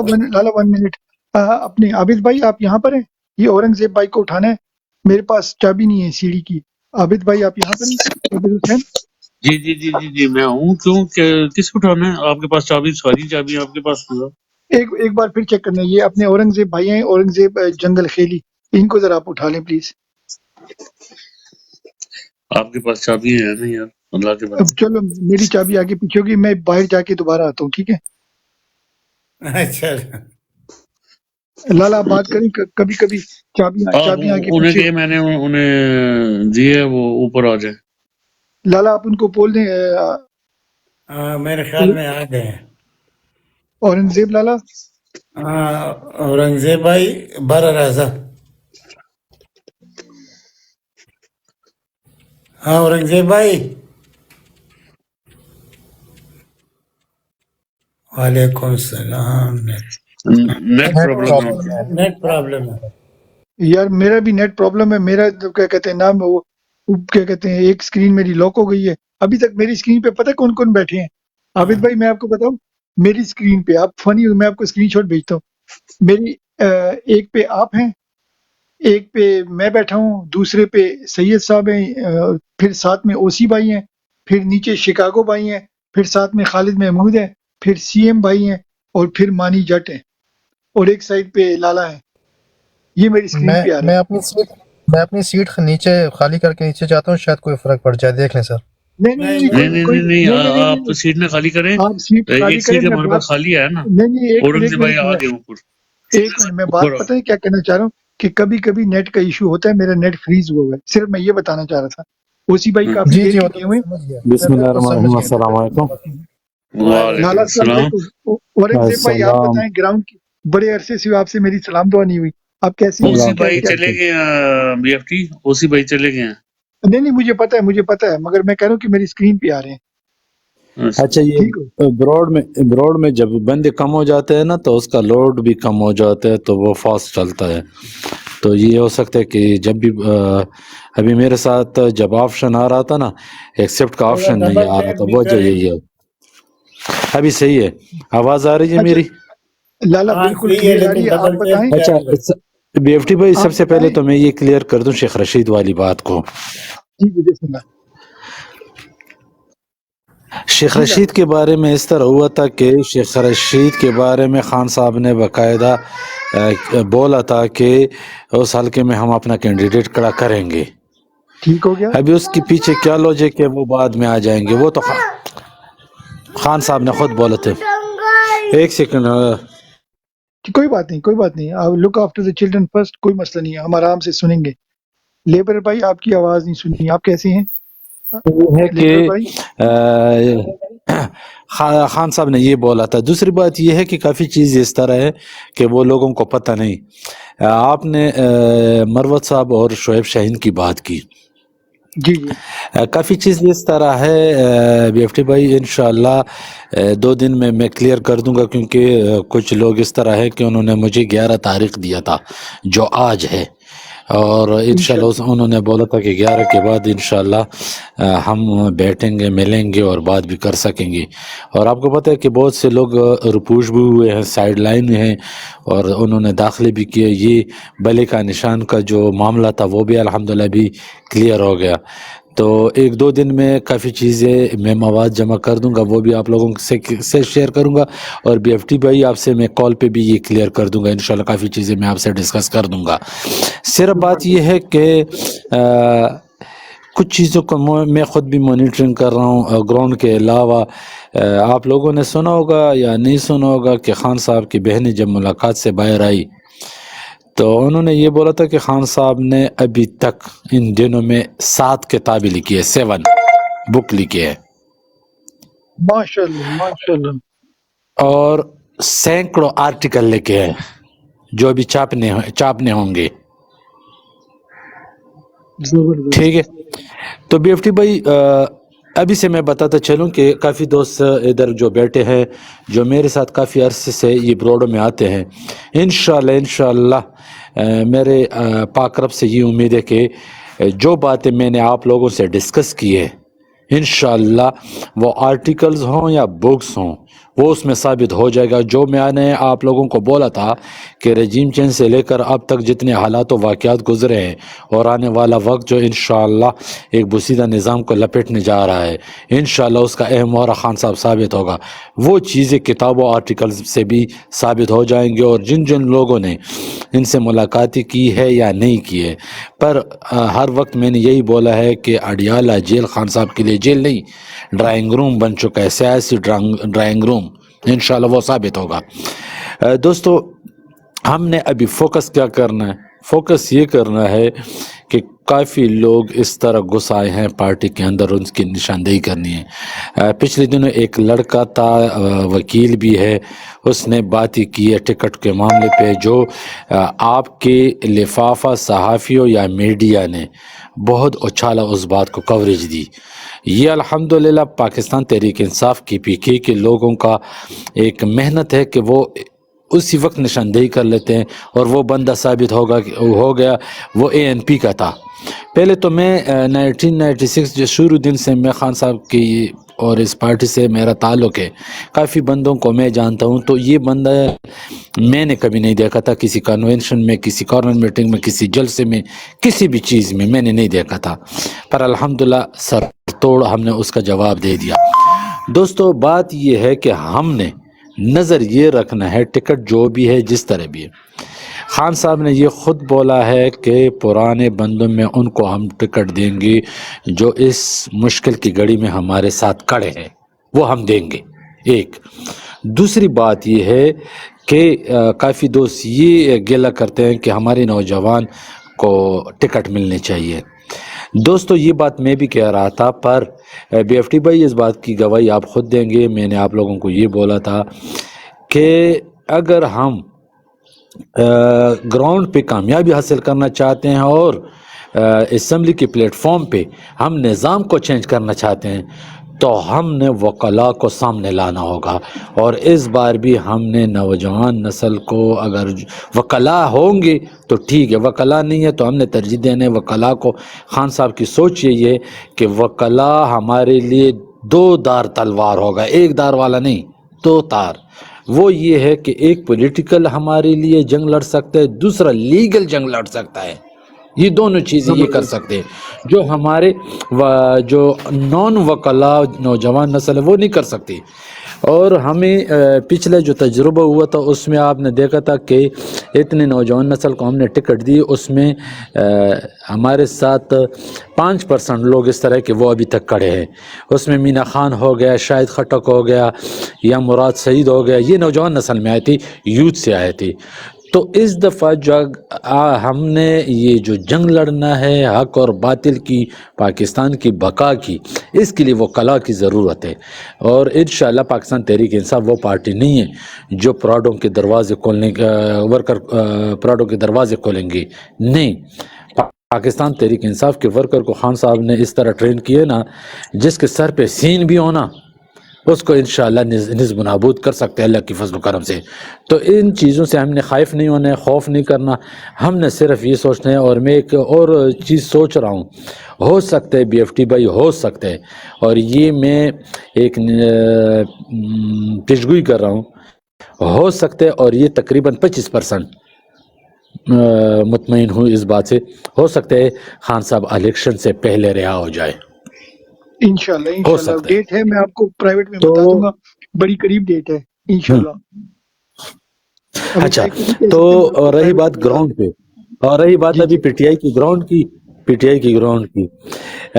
[SPEAKER 1] 1 منٹ. اپنے عابد بھائی آپ یہاں پر ہیں؟ یہ اورنگزیب بھائی کو اٹھانا ہے، میرے پاس چابی نہیں ہے سیڑھی کی. عابد بھائی آپ یہاں پر ہیں؟ عابد حسین.
[SPEAKER 2] جی میں ہوں. کیوں کس کو اٹھانا ہے؟ آپ کے پاس چابی، ساری چابی آپ کے پاس.
[SPEAKER 1] ایک بار پھر چیک کرنا ہے، یہ اپنے اورنگزیب بھائی ہیں، اورنگزیب جنگل خیلی، ان کو ذرا آپ اٹھا لیں پلیز.
[SPEAKER 2] آپ کے پاس چابی ہے نا یار، اللہ کے
[SPEAKER 1] اب
[SPEAKER 2] بندے.
[SPEAKER 1] چلو میری چابی آگے پیچھے ہوگی، میں باہر جا کے دوبارہ آتا ہوں، ٹھیک ہے؟
[SPEAKER 5] اچھا
[SPEAKER 1] لالا آپ بات کریں، کبھی کبھی چابیاں آگے
[SPEAKER 2] انہیں
[SPEAKER 1] پیچھے.
[SPEAKER 2] کہ میں نے انہیں دیے وہ اوپر آ جائیں.
[SPEAKER 1] لالا آپ ان کو بول دیں
[SPEAKER 5] میرے خیال میں آ گئے ہیں.
[SPEAKER 1] اورنگزیب لالا.
[SPEAKER 5] اورنگزیب بھائی بارہ اعظم. ہاں اورنگزیب بھائی. وعلیکم السلام.
[SPEAKER 2] نیٹ
[SPEAKER 6] نیٹ
[SPEAKER 2] پرابلم ہے ان
[SPEAKER 6] پرابلم
[SPEAKER 2] کی.
[SPEAKER 6] ہے.
[SPEAKER 5] نیٹ پرابلم ہے.
[SPEAKER 1] یار میرا بھی نیٹ پرابلم ہے، میرا تو کیا کہتے ہیں نام وہ کیا کہتے ہیں، ایک سکرین میری لاک ہو گئی ہے ابھی تک. میری سکرین پہ پتہ کون کون بیٹھے ہیں عابد بھائی؟ میں آپ کو بتاؤں، میری سکرین پہ آپ فنی، میں آپ کو اسکرین شاٹ بھیجتا ہوں. میری ایک پہ آپ ہیں، ایک پہ میں بیٹھا ہوں، دوسرے پہ سید صاحب ہیں، پھر ساتھ میں اوسی بھائی ہیں، پھر نیچے شکاگو بھائی ہیں، پھر ساتھ میں خالد محمود ہیں، پھر سی ایم بھائی ہیں، اور پھر مانی جٹ ہیں، اور ایک سائڈ پہ لالا ہے. یہ میری اسکرین پہ آ رہا ہے.
[SPEAKER 6] میں اپنی سیٹ نیچے خالی کر کے نیچے جاتا ہوں، شاید کوئی فرق پڑ جائے، دیکھ لیں سر.
[SPEAKER 1] نہیں نہیں نہیں
[SPEAKER 2] نہیں نہیں نہیں نہیں، آپ سیٹ نہ خالی کریں.
[SPEAKER 1] آپ سیٹ خالی
[SPEAKER 2] ایک
[SPEAKER 1] کریں،
[SPEAKER 2] سیٹ
[SPEAKER 1] میں
[SPEAKER 2] ہمارے
[SPEAKER 1] بات
[SPEAKER 2] پاس خالی ہے نا.
[SPEAKER 1] نہیں ایک
[SPEAKER 2] اورنگزیب بھائی آ
[SPEAKER 1] منٹ
[SPEAKER 2] گئے اوپر.
[SPEAKER 1] ایک منٹ میں بات پتہ ہے کیا کہنا چاہ رہا ہوں کہ کبھی کبھی نیٹ کا ایشو ہوتا ہے، میرا نیٹ فریز ہوا ہوا ہے، صرف میں یہ بتانا چاہ رہا تھا. اوسی بھائی کافی دیر
[SPEAKER 6] جی
[SPEAKER 1] کے
[SPEAKER 6] وہ تو
[SPEAKER 1] گئے
[SPEAKER 6] میں
[SPEAKER 1] ہوئے
[SPEAKER 6] سمجھ گیا،
[SPEAKER 7] بسم
[SPEAKER 6] میں
[SPEAKER 7] اللہ
[SPEAKER 6] تو
[SPEAKER 7] الرحمن
[SPEAKER 6] سمجھ
[SPEAKER 7] الرحیم،
[SPEAKER 6] گیا.
[SPEAKER 7] السلام علیکم.
[SPEAKER 2] وعلیکم
[SPEAKER 1] لالا السلام
[SPEAKER 2] السلام.
[SPEAKER 1] علیکم. اورنگزیب بھائی آپ
[SPEAKER 7] السلام.
[SPEAKER 1] بتائیں، گراؤنڈ کی بڑے عرصے سے آپ سے میری سلام دعا نہیں ہوئی، آپ کیسی ہیں؟
[SPEAKER 7] اللہ
[SPEAKER 2] اوسی
[SPEAKER 1] ٹھیک ٹھاک
[SPEAKER 2] بھائی
[SPEAKER 1] کیا؟
[SPEAKER 7] حافظ.
[SPEAKER 2] چلے گئے بی ایف ٹی. اوسی بھائی چلے گئے ہیں.
[SPEAKER 1] نہیں مجھے پتا ہے مگر میں کہہ رہا ہوں کہ میری اسکرین پہ آ رہے ہیں.
[SPEAKER 2] اچھا.
[SPEAKER 7] اچھا،
[SPEAKER 1] ٹھیک ہو؟
[SPEAKER 7] یہ براڈ میں جب بندے کم ہو جاتے ہیں نا تو اس کا لوڈ بھی کم ہو جاتا ہے تو وہ فاسٹ چلتا ہے. تو یہ ہو سکتا ہے کہ جب بھی ابھی میرے ساتھ جب آپشن آ رہا تھا نا، ایکسیپٹ کا آپشن نہیں آ رہا تھا، وجہ یہی ہے. ابھی صحیح ہے، آواز آ رہی ہے
[SPEAKER 1] اچھا
[SPEAKER 7] میری؟
[SPEAKER 1] لالا بالکل کلیئر آ رہی ہے، آپ بتائیں.
[SPEAKER 7] اچھا بی ایف ٹی بھائی،
[SPEAKER 1] آپ
[SPEAKER 7] سب سے پہلے
[SPEAKER 1] بتائیں.
[SPEAKER 7] تو میں یہ کلیئر کر دوں شیخ رشید والی بات کو.
[SPEAKER 1] جی بسم اللہ.
[SPEAKER 7] شیخ
[SPEAKER 1] جی
[SPEAKER 7] رشید
[SPEAKER 1] لالا.
[SPEAKER 7] کے بارے میں اس طرح ہوا تھا کہ شیخ رشید کے بارے میں خان صاحب نے باقاعدہ بولا تھا کہ اس حلقے میں ہم اپنا کینڈیڈیٹ کھڑا کریں گے.
[SPEAKER 1] ٹھیک ہو گیا.
[SPEAKER 7] ابھی اس کے پیچھے کیا لوجک ہے وہ بعد میں آ جائیں گے، وہ تو خان صاحب نے خود بولے تھے. ایک سیکنڈ.
[SPEAKER 1] کوئی بات نہیں، look after the children first, کوئی مسئلہ نہیں ہے، ہم آرام سے سنیں گے. لیبر بھائی آپ کی آواز نہیں سنی، آپ کیسے ہیں
[SPEAKER 7] وہ ہے
[SPEAKER 1] لیبر
[SPEAKER 7] کہ
[SPEAKER 1] بھائی؟
[SPEAKER 7] خان صاحب نے یہ بولا تھا. دوسری بات یہ ہے کہ کافی چیز اس طرح ہے کہ وہ لوگوں کو پتہ نہیں. آپ نے مروت صاحب اور شعیب شاہین کی بات کی.
[SPEAKER 1] جی
[SPEAKER 7] کافی چیز اس طرح ہے بی ایف ٹی بھائی، انشاءاللہ 2 دن میں کلیئر کر دوں گا، کیونکہ کچھ لوگ اس طرح ہے کہ انہوں نے مجھے 11 تاریخ دیا تھا جو آج ہے، اور انشاءاللہ انہوں نے بولا تھا کہ 11 کے بعد انشاءاللہ ہم بیٹھیں گے، ملیں گے اور بات بھی کر سکیں گے. اور آپ کو پتہ ہے کہ بہت سے لوگ رپوش بھی ہوئے ہیں، سائیڈ لائن میں ہیں، اور انہوں نے داخلے بھی کیے. یہ بلے کا نشان کا جو معاملہ تھا وہ بھی الحمدللہ بھی کلیئر ہو گیا. تو 1-2 دن میں کافی چیزیں میں مواد جمع کر دوں گا، وہ بھی آپ لوگوں سے شیئر کروں گا. اور بی ایف ٹی بھائی آپ سے میں کال پہ بھی یہ کلیئر کر دوں گا انشاءاللہ. کافی چیزیں میں آپ سے ڈسکس کر دوں گا. صرف بات یہ ہے کہ کچھ چیزوں کو میں خود بھی مانیٹرنگ کر رہا ہوں گراؤنڈ کے علاوہ. آپ لوگوں نے سنا ہوگا یا نہیں سنا ہوگا کہ خان صاحب کی بہنیں جب ملاقات سے باہر آئی تو انہوں نے یہ بولا تھا کہ خان صاحب نے ابھی تک ان دنوں میں 7 کتابیں لکھی ہے، 7 بک لکھی ہے،
[SPEAKER 1] ماشاءاللہ.
[SPEAKER 7] اور سینکڑوں آرٹیکل لکھے ہیں جو ابھی چاپنے ہوں گے.
[SPEAKER 1] زبردست.
[SPEAKER 7] ٹھیک ہے. تو بی ایف ٹی بھائی ابھی سے میں بتاتا چلوں کہ کافی دوست ادھر جو بیٹھے ہیں جو میرے ساتھ کافی عرصے سے یہ بروڈ میں آتے ہیں، انشاءاللہ میرے پاک رب سے یہ امید ہے کہ جو باتیں میں نے آپ لوگوں سے ڈسکس کی ہے انشاءاللہ وہ آرٹیکلز ہوں یا بکس ہوں وہ اس میں ثابت ہو جائے گا. جو میں نے آپ لوگوں کو بولا تھا کہ رجیم چینج سے لے کر اب تک جتنے حالات و واقعات گزرے ہیں اور آنے والا وقت جو انشاءاللہ ایک بوسیدہ نظام کو لپیٹنے جا رہا ہے، انشاءاللہ اس کا اہم مہرہ خان صاحب ثابت ہوگا. وہ چیزیں کتابوں آرٹیکل سے بھی ثابت ہو جائیں گے، اور جن جن لوگوں نے ان سے ملاقاتیں کی ہے یا نہیں کی ہے، پر ہر وقت میں نے یہی بولا ہے کہ اڈیالہ جیل خان صاحب کے لیے جیل نہیں، ڈرائنگ روم بن چکا ہے، سیاسی ڈرائنگ روم. انشاءاللہ وہ ثابت ہوگا. دوستو، ہم نے ابھی فوکس کیا کرنا ہے؟ فوکس یہ کرنا ہے کہ کافی لوگ اس طرح گھس آئے ہیں پارٹی کے اندر، ان کی نشاندہی کرنی ہے. پچھلے دنوں ایک لڑکا تھا، وکیل بھی ہے، اس نے بات ہی کی ہے ٹکٹ کے معاملے پہ، جو آپ کے لفافہ صحافیوں یا میڈیا نے بہت اچھالا اس بات کو کوریج دی. یہ الحمدللہ پاکستان تحریک انصاف کی پی کے کے لوگوں کا ایک محنت ہے کہ وہ اسی وقت نشاندہی کر لیتے ہیں، اور وہ بندہ ثابت ہو گیا وہ ANP کا تھا. پہلے تو میں 1996 جو شروع دن سے میں خان صاحب کی اور اس پارٹی سے میرا تعلق ہے، کافی بندوں کو میں جانتا ہوں، تو یہ بندہ میں نے کبھی نہیں دیکھا تھا کسی کنونشن میں، کسی کارنر میٹنگ میں، کسی جلسے میں، کسی بھی چیز میں نے نہیں دیکھا تھا. پر الحمدللہ سر توڑ ہم نے اس کا جواب دے دیا. دوستو، بات یہ ہے کہ ہم نے نظر یہ رکھنا ہے، ٹکٹ جو بھی ہے جس طرح بھی ہے. خان صاحب نے یہ خود بولا ہے کہ پرانے بندوں میں ان کو ہم ٹکٹ دیں گے جو اس مشکل کی گھڑی میں ہمارے ساتھ کھڑے ہیں، وہ ہم دیں گے. ایک دوسری بات یہ ہے کہ کافی دوست یہ گلہ کرتے ہیں کہ ہمارے نوجوان کو ٹکٹ ملنے چاہیے. دوستو، یہ بات میں بھی کہہ رہا تھا، پر BFT بھائی اس بات کی گواہی آپ خود دیں گے. میں نے آپ لوگوں کو یہ بولا تھا کہ اگر ہم گراؤنڈ پہ کامیابی حاصل کرنا چاہتے ہیں اور اسمبلی کے پلیٹ فارم پہ ہم نظام کو چینج کرنا چاہتے ہیں، تو ہم نے وکلاء کو سامنے لانا ہوگا. اور اس بار بھی ہم نے نوجوان نسل کو، اگر وکلاء ہوں گے تو ٹھیک ہے، وکلاء نہیں ہے تو ہم نے ترجیح دینے وکلاء کو. خان صاحب کی سوچ یہ ہے کہ وکلاء ہمارے لیے دو دار تلوار ہوگا، ایک دار والا نہیں، دو تار. وہ یہ ہے کہ ایک پولیٹیکل ہمارے لیے جنگ لڑ سکتا ہے، دوسرا لیگل جنگ لڑ سکتا ہے. یہ دونوں چیزیں یہ کر سکتے ہیں جو ہمارے جو نان وکلاء نوجوان نسل ہے وہ نہیں کر سکتی. اور ہمیں پچھلے جو تجربہ ہوا تھا اس میں آپ نے دیکھا تھا کہ اتنے نوجوان نسل کو ہم نے ٹکٹ دی، اس میں ہمارے ساتھ 5% لوگ اس طرح کہ وہ ابھی تک کھڑے ہیں. اس میں مینا خان ہو گیا، شاہد خٹک ہو گیا، یا مراد سعید ہو گیا. یہ نوجوان نسل میں آئے تھے، یوتھ سے آئے تھے. تو اس دفعہ ہم نے یہ جو جنگ لڑنا ہے حق اور باطل کی، پاکستان کی بقا کی، اس کے لیے وکلاء کی ضرورت ہے. اور انشاءاللہ پاکستان تحریک انصاف وہ پارٹی نہیں ہے جو پراڈوں کے دروازے کھولنے ورکر پراڈوں کے دروازے کھولیں گے، نہیں. پاکستان تحریک انصاف کے ورکر کو خان صاحب نے اس طرح ٹرین کیے نا، جس کے سر پہ سین بھی ہونا اس کو انشاءاللہ نصب نابود کر سکتے ہیں اللہ کی فضل و کرم سے. تو ان چیزوں سے ہم نے خائف نہیں ہونا ہے، خوف نہیں کرنا. ہم نے صرف یہ سوچنا ہے. اور میں ایک اور چیز سوچ رہا ہوں، ہو سکتا ہے BFT بھائی، ہو سکتا ہے، اور یہ میں ایک پیشگوئی کر رہا ہوں، ہو سکتا ہے، اور یہ تقریباً 25% مطمئن ہوں اس بات سے، ہو سکتا ہے خان صاحب الیکشن سے پہلے رہا ہو جائے.
[SPEAKER 1] انشاءاللہ ڈیٹ ہے، میں آپ کو پرائیویٹ میں بتا دوں گا، بڑی قریب ڈیٹ ہے انشاءاللہ.
[SPEAKER 7] اچھا، تو رہی بات گراؤنڈ پہ، اور رہی بات ابھی PTI کی گراؤنڈ کی،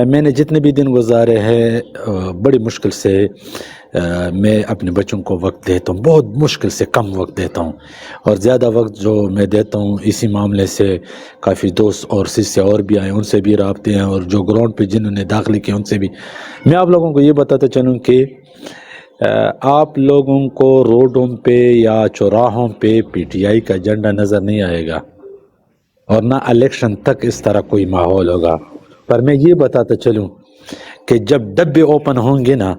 [SPEAKER 7] میں نے جتنے بھی دن گزارے ہیں بڑی مشکل سے میں اپنے بچوں کو وقت دیتا ہوں، بہت مشکل سے کم وقت دیتا ہوں. اور زیادہ وقت جو میں دیتا ہوں اسی معاملے سے کافی دوست اور سے اور بھی آئے، ان سے بھی رابطے ہیں، اور جو گراؤنڈ پہ جنہوں نے داخلے کیے ان سے بھی. میں آپ لوگوں کو یہ بتاتا چلوں کہ آپ لوگوں کو روڈوں پہ یا چوراہوں پہ PTI کا جھنڈا نظر نہیں آئے گا، اور نہ الیکشن تک اس طرح کوئی ماحول ہوگا. پر میں یہ بتاتا چلوں کہ جب ڈبے اوپن ہوں گے نا،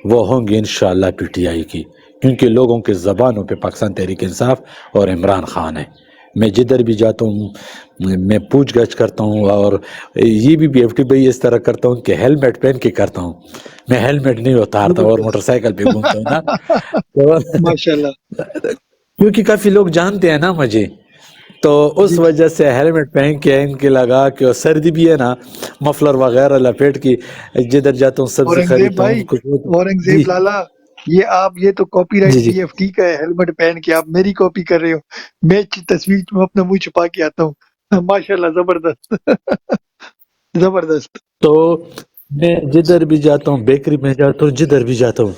[SPEAKER 7] وہ ہوں گے انشاءاللہ PTI کی، کیونکہ لوگوں کے زبانوں پہ پاکستان تحریک انصاف اور عمران خان ہے. میں جدھر بھی جاتا ہوں میں پوچھ گچھ کرتا ہوں، اور یہ بھی بی ایف ٹی بھائی اس طرح کرتا ہوں کہ ہیلمٹ پہن کے کرتا ہوں، میں ہیلمٹ نہیں اتارتا اور موٹر سائیکل پہ گھومتا ہوں نا تو
[SPEAKER 1] ماشاء اللہ.
[SPEAKER 7] کیونکہ کافی لوگ جانتے ہیں نا مجھے، تو اس وجہ سے ہیلمٹ پہن کے ان کے لگا کے، اور سردی بھی ہے نا مفلر وغیرہ لپیٹ کے جدھر جاتا ہوں سبزی
[SPEAKER 1] اورنگزیب
[SPEAKER 7] خریدتا ہوں
[SPEAKER 1] بھائی،
[SPEAKER 7] کچھ جی
[SPEAKER 1] اورنگزیب لالا، یہ تو کاپی رائٹ
[SPEAKER 7] جی جی
[SPEAKER 1] بی ایف ٹی کا ہے. ہیلمٹ پہن کے آپ میری کاپی کر رہے ہو. میں تصویر میں اپنا منہ چھپا کے آتا ہوں. ماشاء اللہ، زبردست. زبردست.
[SPEAKER 7] تو میں جدھر بھی جاتا ہوں، بیکری میں جاتا ہوں، جدھر بھی جاتا ہوں